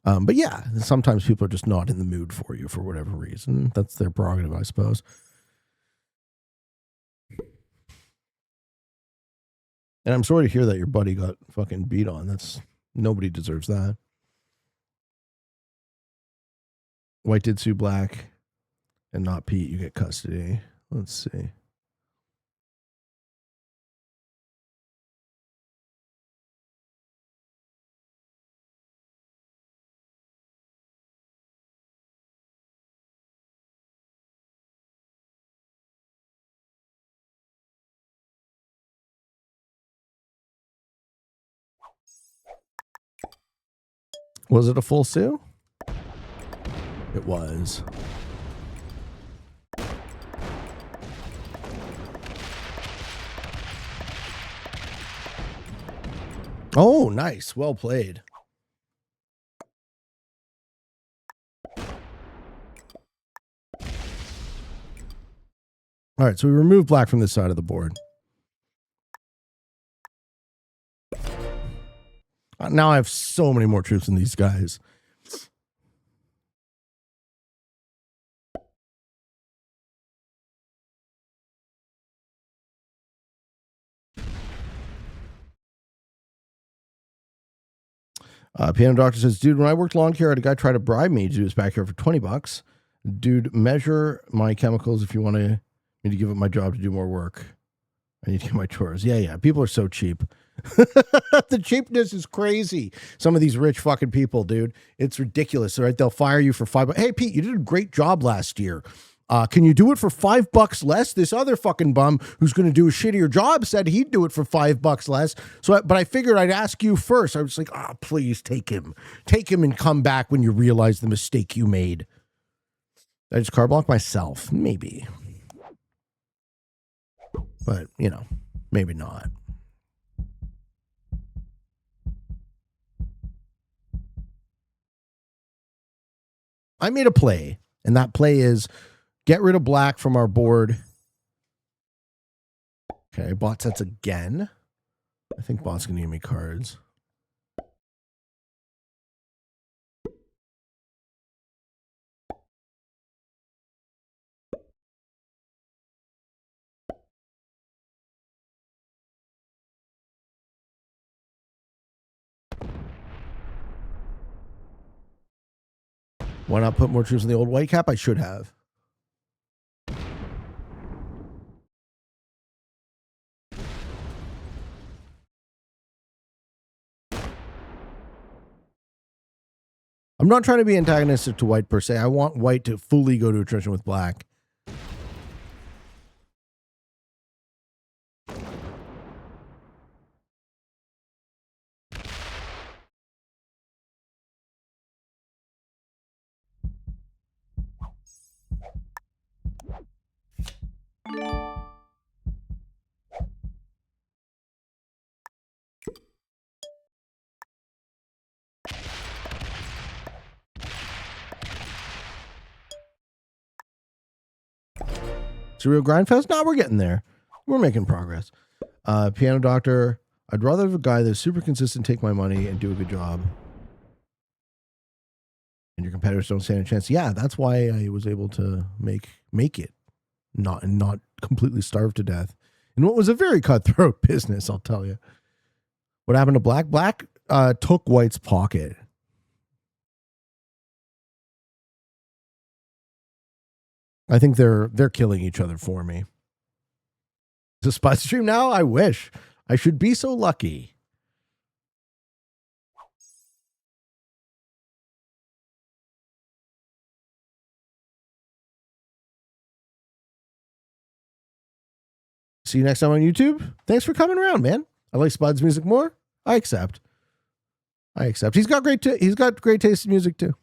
But yeah, sometimes people are just not in the mood for you for whatever reason. That's their prerogative, I suppose. And I'm sorry to hear that your buddy got fucking beat on. Nobody deserves that. White did sue Black. And not Pete, you get custody. Let's see. Was it a full sue? It was. Oh, nice. Well played. All right, so we remove Black from this side of the board. Now I have so many more troops than these guys. Piano Doctor says, dude, when I worked lawn care, I had a guy try to bribe me to do his backyard for $20. Dude, measure my chemicals if you want me to give up my job to do more work. I need to get my chores. Yeah. People are so cheap. The cheapness is crazy. Some of these rich fucking people, dude. It's ridiculous. All right, they'll fire you for $5. Hey, Pete, you did a great job last year. Can you do it for $5 less? This other fucking bum who's going to do a shittier job said he'd do it for $5 less. But I figured I'd ask you first. I was like, please take him and come back when you realize the mistake you made. Did I just card block myself? Maybe. But, maybe not. I made a play, and that play is get rid of Black from our board. Okay, bot sets again. I think bot's going to give me cards. Why not put more troops in the old white cap? I should have. I'm not trying to be antagonistic to white per se. I want white to fully go to attrition with black. It's a real grind fest? No, we're getting there. We're making progress. Piano Doctor, I'd rather have a guy that's super consistent, take my money, and do a good job. And your competitors don't stand a chance. Yeah, that's why I was able to make it. Not completely starve to death. In what was a very cutthroat business, I'll tell you. What happened to Black? Black took White's pocket. I think they're killing each other for me. Is a spot stream now? I wish. I should be so lucky. See you next time on YouTube. Thanks for coming around, man. I like Spud's music more. I accept. He's got great taste in music too.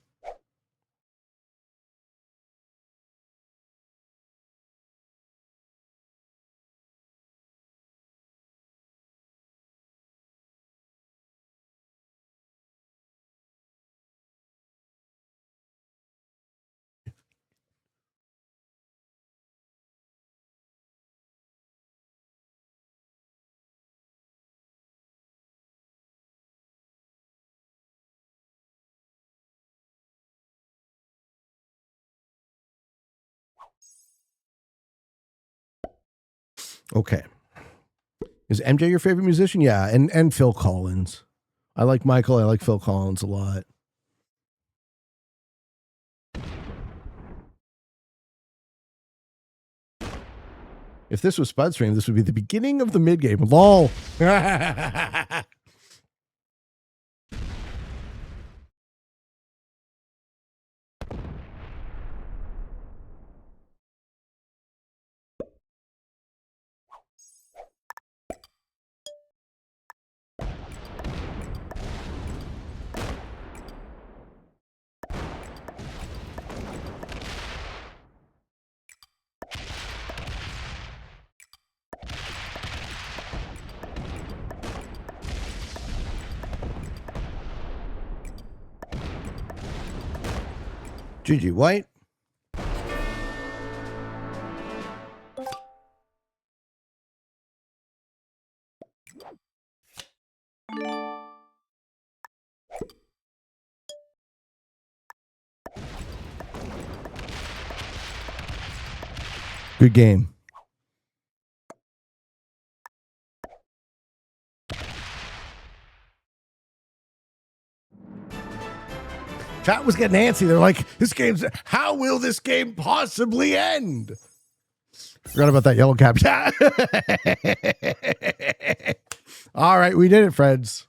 Okay. Is MJ your favorite musician? Yeah, and Phil Collins. I like Michael. I like Phil Collins a lot. If this was Spud Stream, this would be the beginning of the mid game. LOL. GG White. Good game. Chat was getting antsy. They're like, how will this game possibly end? Forgot about that yellow cap. All right, we did it, friends.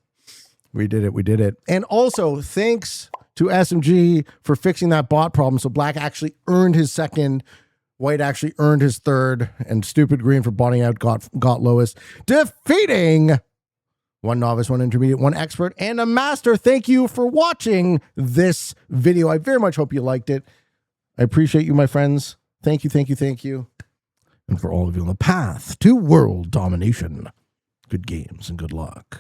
We did it. And also, thanks to SMG for fixing that bot problem. So Black actually earned his second. White actually earned his third. And stupid Green for botting out got lowest. Defeating one novice, one intermediate, one expert, and a master. Thank you for watching this video. I very much hope you liked it. I appreciate you, my friends. Thank you. And for all of you on the path to world domination, good games and good luck.